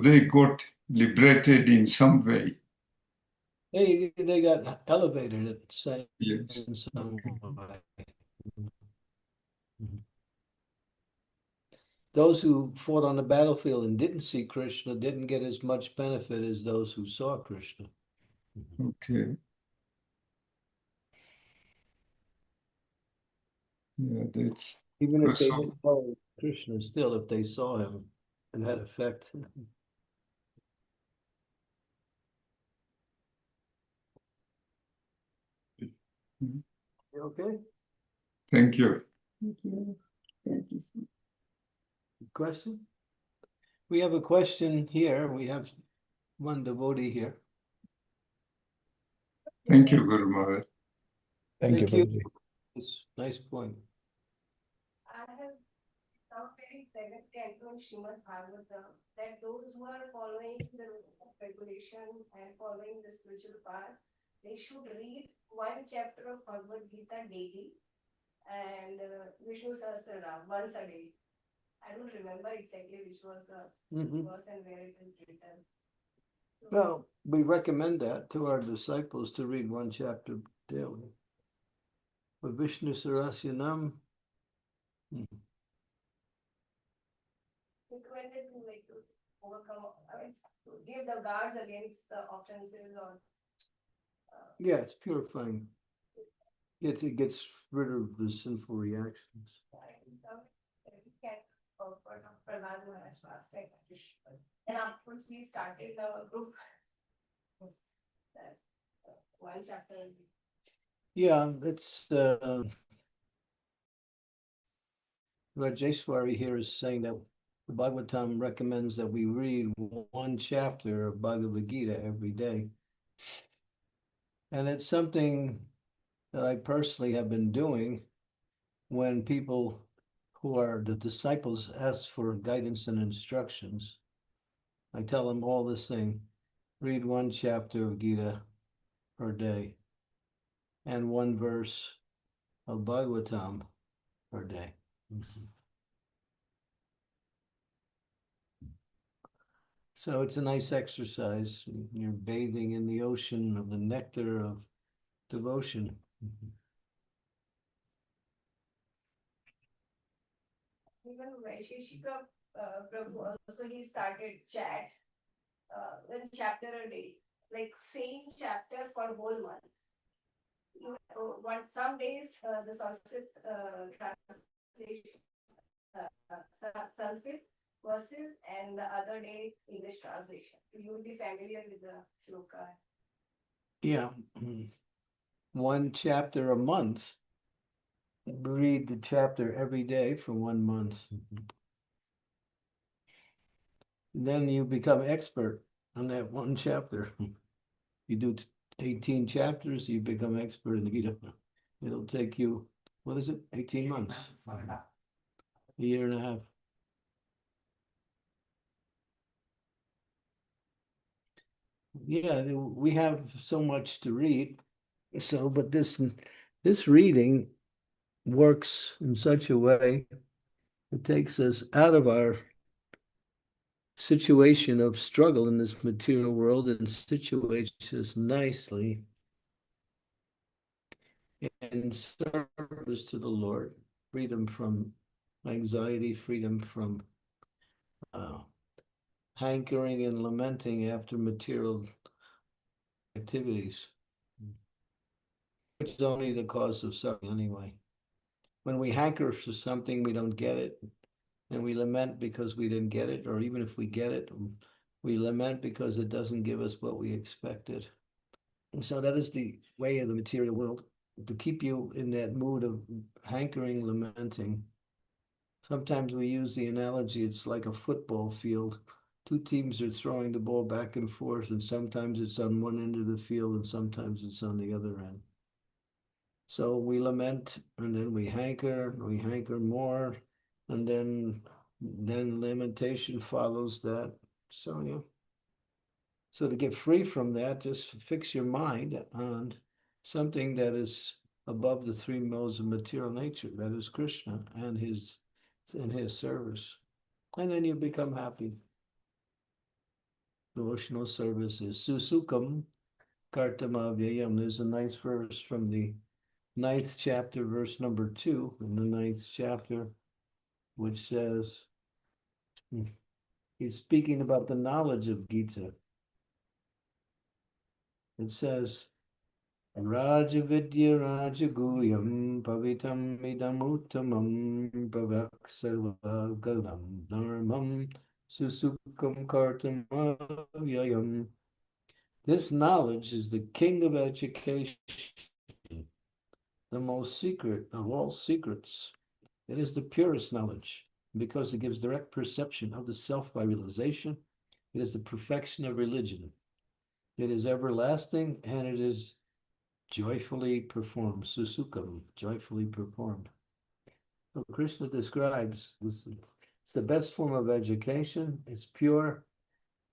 they got liberated in some way. They got elevated Yes. in some way. Those who fought on the battlefield and didn't see Krishna didn't get as much benefit as those who saw Krishna. Okay. Yeah, that's Even if they so. didn't follow Krishna, still, if they saw him, it had effect. You okay? Thank you. Thank you. Thank you. Question? We have a question here. We have one devotee here. Thank you, Guru Maharaj. Thank you, you. Prabhuji. Nice point. I have some very clever canto in Srimad Bhagavatam that those who are following the regulation and following the spiritual path, they should read one chapter of Bhagavad Gita daily and Vishnu Sahasranam once a day. I don't remember exactly which was the verse and where it is written. Well, we recommend that to our disciples to read one chapter daily. But Vishnu Sahasranam. Recommended to like to overcome, I mean, to give the guards against the offenses or. Yeah, it's purifying. It gets rid of the sinful reactions. And afterwards we started the group. One chapter. Yeah, it's Rajeshwari here is saying that the Bhagavatam recommends that we read one chapter of Bhagavad Gita every day. And it's something that I personally have been doing when people who are the disciples ask for guidance and instructions. I tell them all the same, read one chapter of Gita per day, and 1 verse of Bhagavatam per day. So it's a nice exercise. You're bathing in the ocean of the nectar of devotion. Even Vaisheshika Prabhu also he started chat, 1 chapter a day, like same chapter for whole month. Some days the Sanskrit translation, Sanskrit verses, and the other day English translation. You will be familiar with the shloka. Yeah. 1 chapter a month. Read the chapter every day for 1 month. Then you become expert on that 1 chapter. You do 18 chapters, you become expert in the Gita. It'll take you, what is it, 18 months? A year and a half. Yeah, we have so much to read. So, but this reading works in such a way, it takes us out of our situation of struggle in this material world and situates us nicely in service to the Lord, freedom from anxiety, freedom from hankering and lamenting after material activities, which is only the cause of suffering anyway. When we hanker for something, we don't get it, and we lament because we didn't get it, or even if we get it, we lament because it doesn't give us what we expected. And so that is the way of the material world, to keep you in that mood of hankering, lamenting. Sometimes we use the analogy, it's like a football field. 2 teams are throwing the ball back and forth, and sometimes it's on one end of the field and sometimes it's on the other end. So we lament, and then we hanker more, and then lamentation follows that. So yeah. So to get free from that, just fix your mind on something that is above the 3 modes of material nature, that is Krishna and his service. And then you become happy. Devotional service is susukam kartamavyayam. There's a nice verse from the 9th chapter, verse number 2 in the 9th chapter, which says, he's speaking about the knowledge of Gita. It says, Rajavidya Rajaguyam Pavitam Idamuttamam Pavaksarvagalam Dharmam Susukam Kartam Avyayam. This knowledge is the king of education, the most secret of all secrets. It is the purest knowledge because it gives direct perception of the self by realization. It is the perfection of religion. It is everlasting and it is joyfully performed, susukam, joyfully performed. So Krishna describes this, it's the best form of education. It's pure.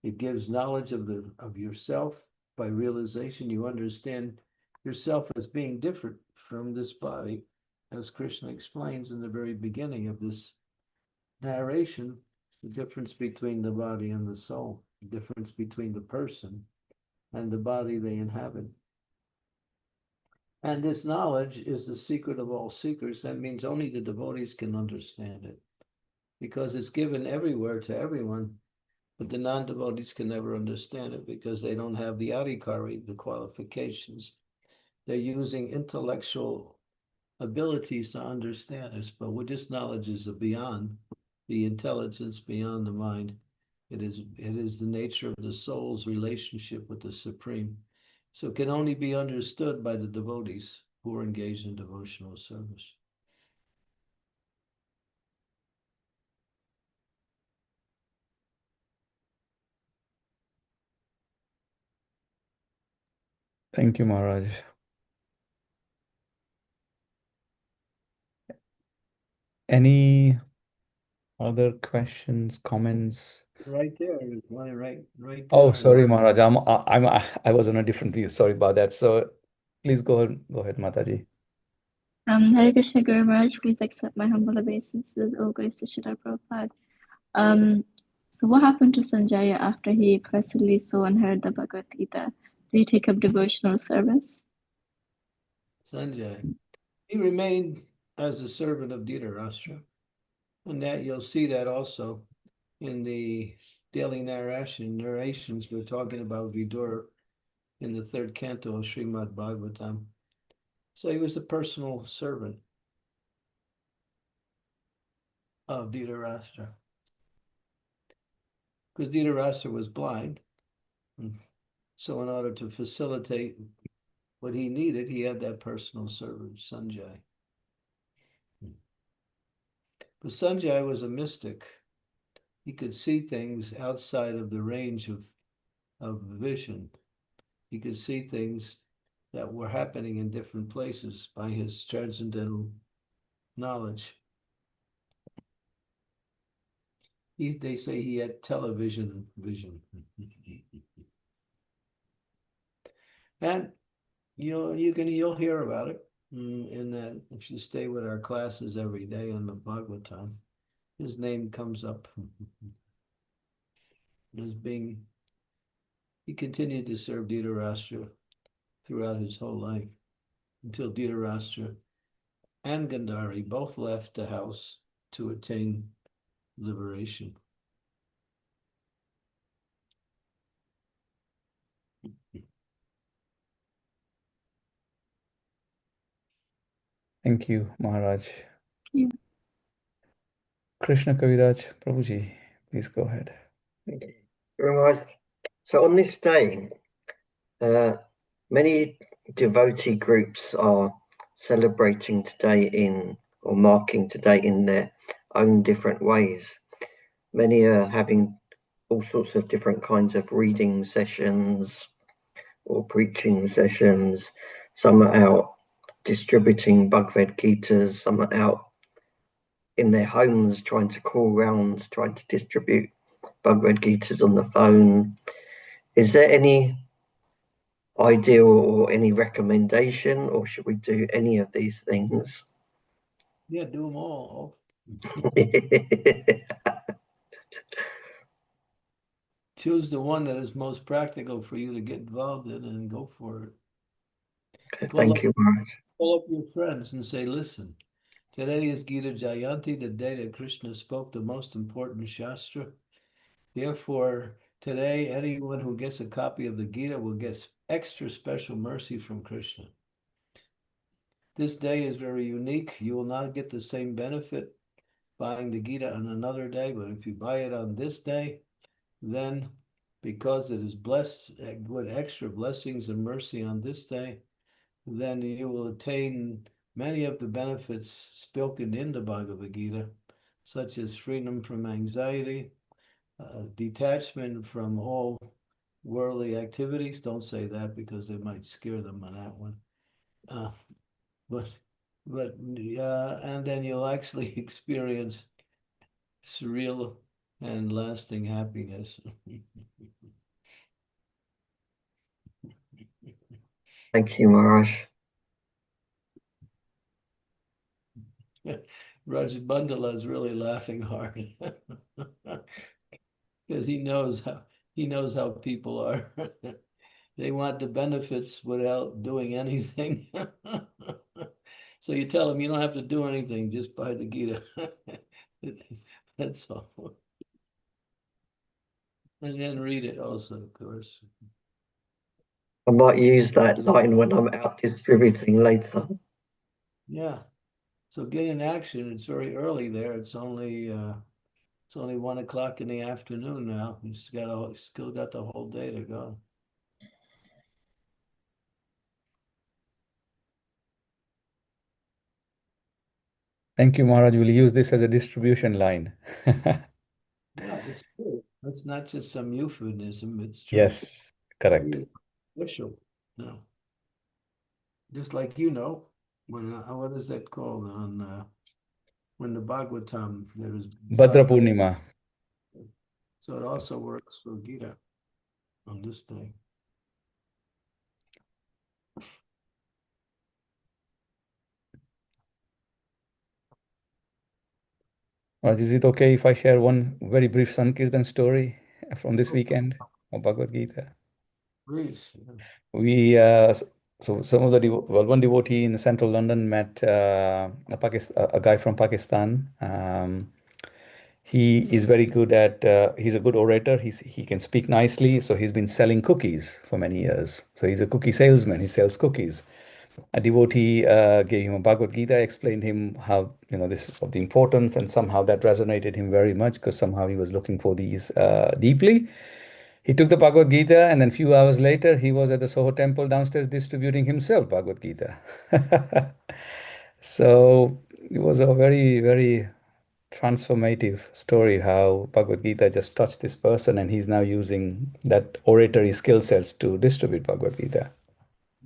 It gives knowledge of yourself by realization. You understand yourself as being different from this body, as Krishna explains in the very beginning of this narration, the difference between the body and the soul, the difference between the person and the body they inhabit. And this knowledge is the secret of all secrets. That means only the devotees can understand it, because it's given everywhere to everyone, but the non-devotees can never understand it because they don't have the adhikari, the qualifications. They're using intellectual abilities to understand this, but with this knowledge is beyond the intelligence, beyond the mind. It is the nature of the soul's relationship with the Supreme. So it can only be understood by the devotees who are engaged in devotional service. Thank you, Maharaj. Any Other questions, comments? Right there, there's one right there. Oh, sorry, Maharaj. I was on a different view. Sorry about that. So please go ahead, Mataji. Hare Krishna Guru Maharaj, please accept my humble obeisances. All glories to Srila Prabhupada. So what happened to Sanjaya after he personally saw and heard the Bhagavad Gita? Did he take up devotional service? Sanjay. He remained as a servant of Dhritarashtra. And that you'll see that also in the daily narrations we're talking about Vidura in the third canto of Srimad Bhagavatam. So he was a personal servant of Dhritarashtra. Because Dhritarashtra was blind. So in order to facilitate what he needed, he had that personal servant, Sanjay. But Sanjay was a mystic. He could see things outside of the range of vision. He could see things that were happening in different places by his transcendental knowledge. They say he had television vision. And you'll hear about it in that if you stay with our classes every day on the Bhagavatam, his name comes up as being, he continued to serve Dhritarashtra throughout his whole life until Dhritarashtra and Gandhari both left the house to attain liberation. Thank you, Maharaj. Yeah. Krishna Kaviraj, Prabhuji, please go ahead. Thank you very much. So on this day, many devotee groups are celebrating today or marking today in their own different ways. Many are having all sorts of different kinds of reading sessions or preaching sessions. Some are out distributing Bhagavad Gitas, some are out in their homes trying to call rounds, trying to distribute Bhagavad Gitas on the phone. Is there any idea or any recommendation, or should we do any of these things? Yeah, do them all. Choose the one that is most practical for you to get involved in and go for it. Thank you, Maharaj. Call up your friends and say, listen, today is Gita Jayanti, the day that Krishna spoke the most important Shastra. Therefore, today, anyone who gets a copy of the Gita will get extra special mercy from Krishna. This day is very unique. You will not get the same benefit buying the Gita on another day, but if you buy it on this day, then because it is blessed with extra blessings and mercy on this day, then you will attain many of the benefits spoken in the Bhagavad Gita, such as freedom from anxiety, detachment from all worldly activities. Don't say that because they might scare them on that one. And then you'll actually experience surreal and lasting happiness. Thank you, Maharaj. Raj Bandala is really laughing hard because he knows how people are. They want the benefits without doing anything. So you tell them you don't have to do anything, just buy the Gita. That's all. And then read it also, of course. I might use that line when I'm out distributing later. Yeah. So get in action. It's very early there. It's only 1 o'clock in the afternoon now. You still got the whole day to go. Thank you, Maharaj. We'll use this as a distribution line. Yeah, it's true. That's not just some euphemism. It's true. Yes, correct. Official. No. Just like what is that called on when the Bhagavatam, there is Bhadra Purnima. So it also works for Gita on this day. Raj, is it okay if I share one very brief Sankirtan story from this weekend of Bhagavad Gita? Please. We so some of the one devotee in central London met a guy from Pakistan. He is very good at he's a good orator. He can speak nicely, so he's been selling cookies for many years. So he's a cookie salesman. He sells cookies. A devotee gave him a Bhagavad Gita, explained him how this is of the importance, and somehow that resonated him very much because somehow he was looking for these deeply. He took the Bhagavad Gita, and then a few hours later, he was at the Soho temple downstairs distributing himself Bhagavad Gita. So it was a very, very transformative story how Bhagavad Gita just touched this person, and he's now using that oratory skill sets to distribute Bhagavad Gita.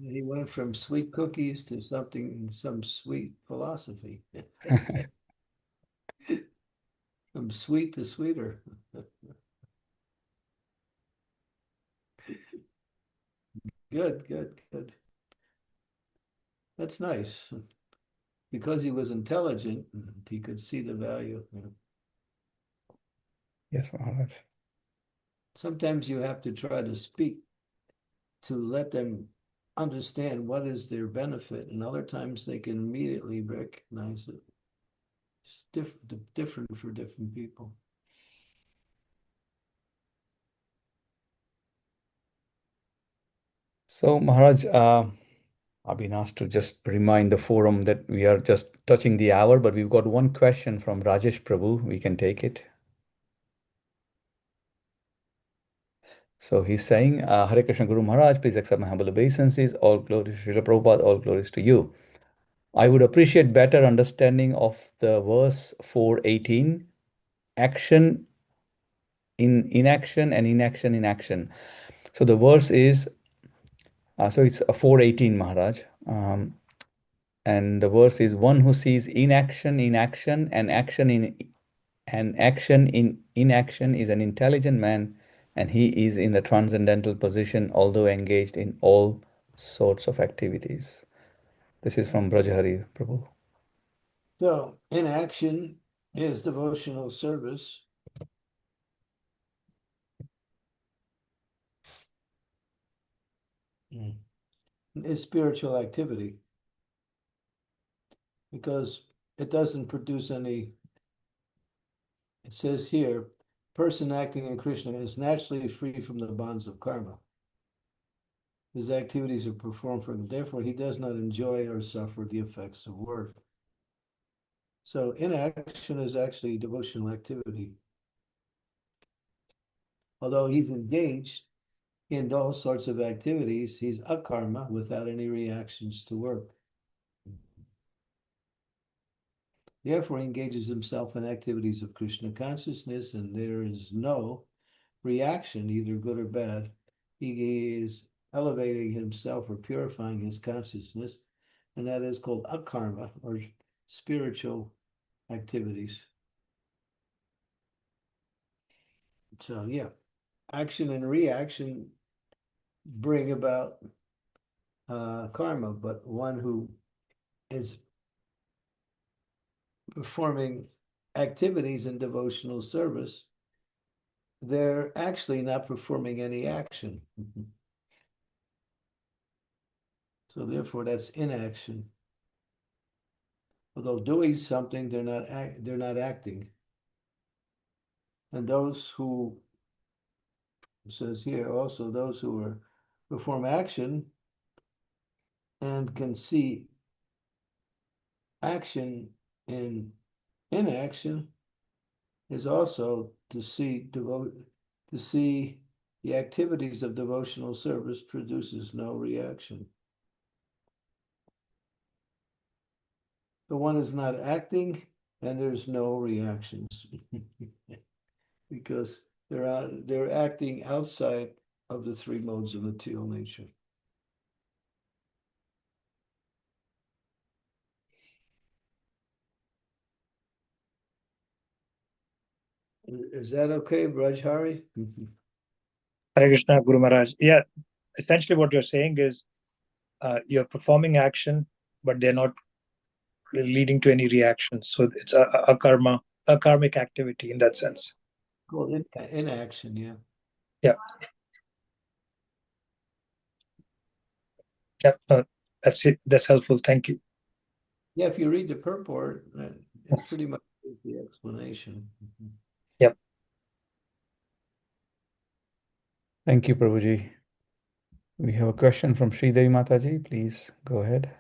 He went from sweet cookies to some sweet philosophy. From sweet to sweeter. Good, good, good. That's nice. Because he was intelligent, he could see the value. Yes, Maharaj. Sometimes you have to try to speak to let them understand what is their benefit, and other times they can immediately recognize it. It's different for different people. So, Maharaj, I've been asked to just remind the forum that we are just touching the hour, but we've got one question from Rajesh Prabhu. We can take it. So he's saying, Hare Krishna Guru Maharaj, please accept my humble obeisances. All glories to Srila Prabhupada, all glories to you. I would appreciate better understanding of the verse 418, action in inaction and inaction in action. So the verse is, so it's a 418, Maharaj. And the verse is, one who sees inaction in action and action in inaction is an intelligent man, and he is in the transcendental position, although engaged in all sorts of activities. This is from Brajahari Prabhu. So, inaction is devotional service. Is spiritual activity, because it doesn't produce any. It says here, person acting in Krishna is naturally free from the bonds of karma. His activities are performed for him. Therefore, he does not enjoy or suffer the effects of work. So inaction is actually devotional activity. Although he's engaged in all sorts of activities, he's akarma without any reactions to work. Therefore, he engages himself in activities of Krishna consciousness, and there is no reaction, either good or bad. He is elevating himself or purifying his consciousness, and that is called akarma, or spiritual activities. So, yeah, action and reaction bring about karma, but one who is performing activities in devotional service, they're actually not performing any action. So therefore, that's inaction. Although doing something, they're not acting. And those who, it says here also, those who perform action and can see action in inaction is also to see the activities of devotional service produces no reaction. The one is not acting, and there's no reactions because they're acting outside of the three modes of material nature. Is that okay, Brajhari? Hare Krishna, Guru Maharaj. Yeah, essentially what you're saying is you're performing action, but they're not leading to any reaction. So it's a karmic activity in that sense. Well, in action, yeah. Yeah. Yeah, that's it. That's helpful. Thank you. Yeah, if you read the purport, it's pretty much the explanation. Yep. Thank you, Prabhuji. We have a question from Sridevi Mataji. Please go ahead.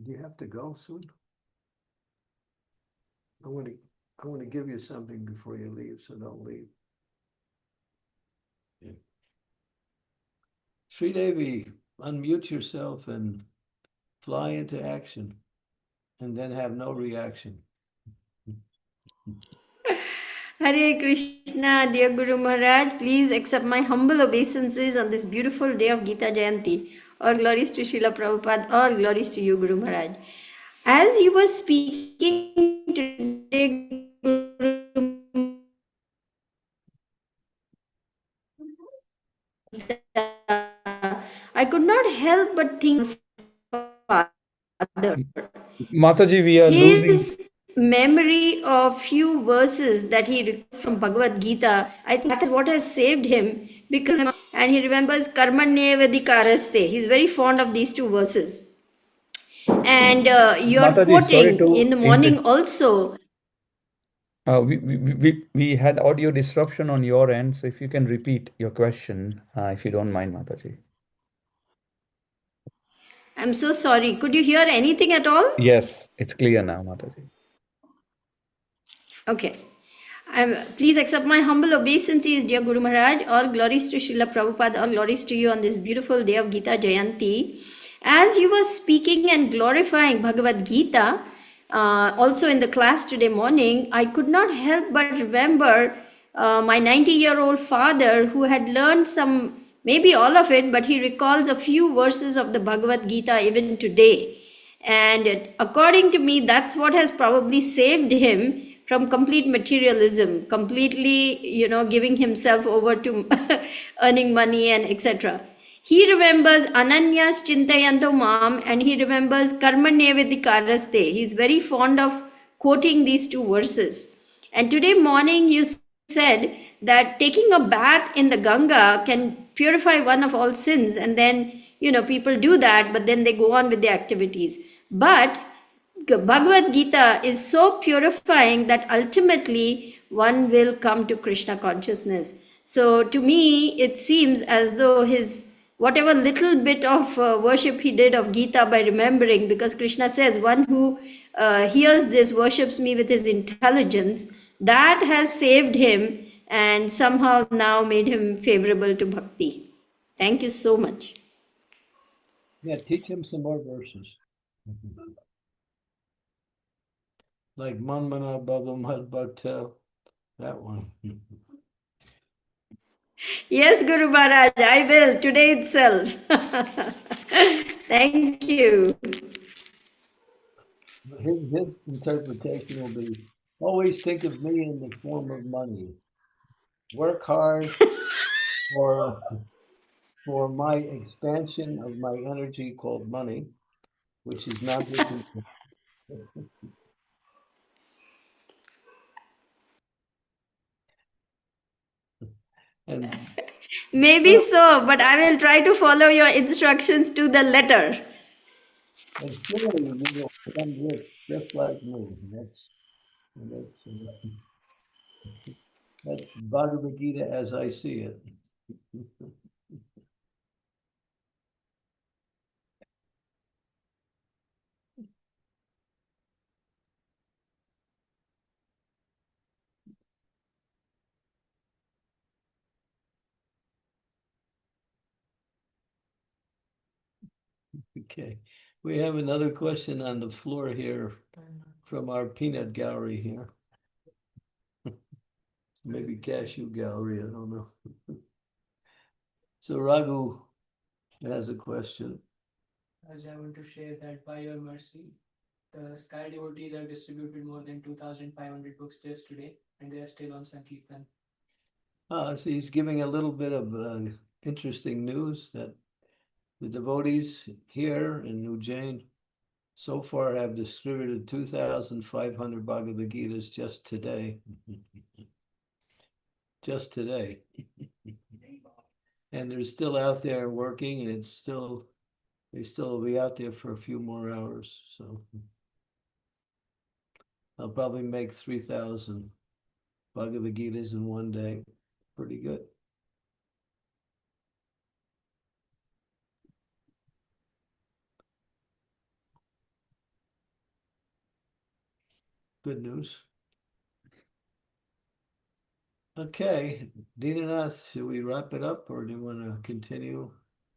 Do you have to go soon? I want to give you something before you leave, so don't leave. Yeah. Sridevi, unmute yourself and fly into action, and then have no reaction. Hare Krishna, dear Guru Maharaj, please accept my humble obeisances on this beautiful day of Gita Jayanti. All glories to Srila Prabhupada, all glories to you, Guru Maharaj. As you were speaking today, Guru I could not help but think Father. Mataji, we are losing. His memory of few verses that he recalls from Bhagavad Gita, I think that is what has saved him, because and he remembers Karmanyevadikaraste. He's very fond of these two verses. And you're Mataji, sorry quoting to in the morning also. We had audio disruption on your end, so if you can repeat your question, if you don't mind, Mataji. I'm so sorry. Could you hear anything at all? Yes, it's clear now, Mataji. Okay. Please accept my humble obeisances, dear Guru Maharaj. All glories to Srila Prabhupada, all glories to you on this beautiful day of Gita Jayanti. As you were speaking and glorifying Bhagavad Gita, also in the class today morning, I could not help but remember my 90-year-old father who had learned some, maybe all of it, but he recalls a few verses of the Bhagavad Gita even today. And according to me, that's what has probably saved him from complete materialism, completely, giving himself over to earning money and etc. He remembers Ananyas Chintayanto Mam and he remembers Karmanyevedikaraste. He's very fond of quoting these two verses. And today morning you said that taking a bath in the Ganga can purify one of all sins, and then people do that, but then they go on with their activities. But Bhagavad Gita is so purifying that ultimately one will come to Krishna consciousness. So to me, it seems as though his whatever little bit of worship he did of Gita by remembering, because Krishna says, one who hears this worships me with his intelligence, that has saved him and somehow now made him favorable to bhakti. Thank you so much. Yeah, teach him some more verses. Like Manmana Baba Mad Bhakta, that one. Yes, Guru Maharaj, I will today itself. Thank you. His interpretation will be, always think of me in the form of money. Work hard for my expansion of my energy called money, which is not and Maybe so, but I will try to follow your instructions to the letter. and surely you will become rich just like me. That's Bhagavad Gita as I see it. Okay, we have another question on the floor here from our peanut gallery here. Maybe cashew gallery, I don't know. So Raghu has a question. As I want to share that by your mercy, the Sky devotees have distributed more than 2,500 books just today, and they are still on Sankirtan. So he's giving a little bit of interesting news that the devotees here in Ujjain so far have distributed 2,500 Bhagavad Gitas just today. Just today. And they're still out there working, and they still will be out there for a few more hours. So I'll probably make 3,000 Bhagavad Gitas in one day. Pretty good. Good news. Okay, Dinanath, should we wrap it up, or do you want to continue?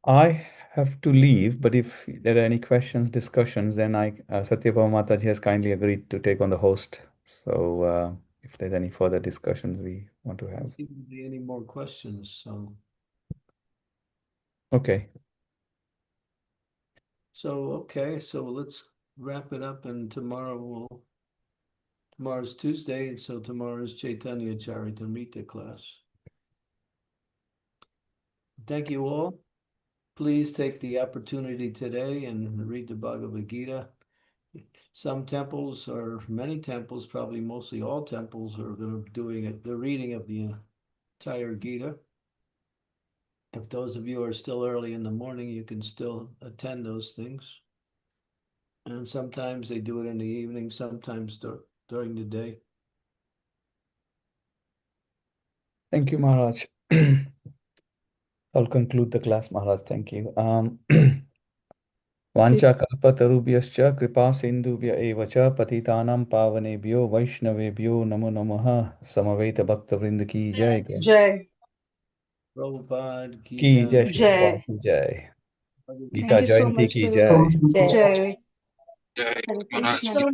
I have to leave, but if there are any questions, discussions, then Satyabhama Mataji has kindly agreed to take on the host. So if there's any further discussions we want to There have. seem to be any more questions, so. Okay. Okay, so let's wrap it up, and tomorrow's Tuesday, and so tomorrow's Chaitanya Charitamrita class. Thank you all. Please take the opportunity today and read the Bhagavad Gita. Some temples, or many temples, probably mostly all temples, are going to be doing the reading of the entire Gita. If those of you are still early in the morning, you can still attend those things. And sometimes they do it in the evening, sometimes during the day. Thank you, Maharaj. I'll conclude the class, Maharaj. Thank you. वाञ्छाकल्पतरुभ्यश्च कृपासिन्धुभ्य एव च पतितानां पावनेभ्यो वैष्णवेभ्यो नमो नमः। समवेत भक्तवृंद की जय। जय Prabhupada की ki जय, jai. श्री प्रभुपाद की जय। Gita Thank you so Jayanti much, की Prabhupada. जय। Jai. Jai Hare Maharaj. Krishna.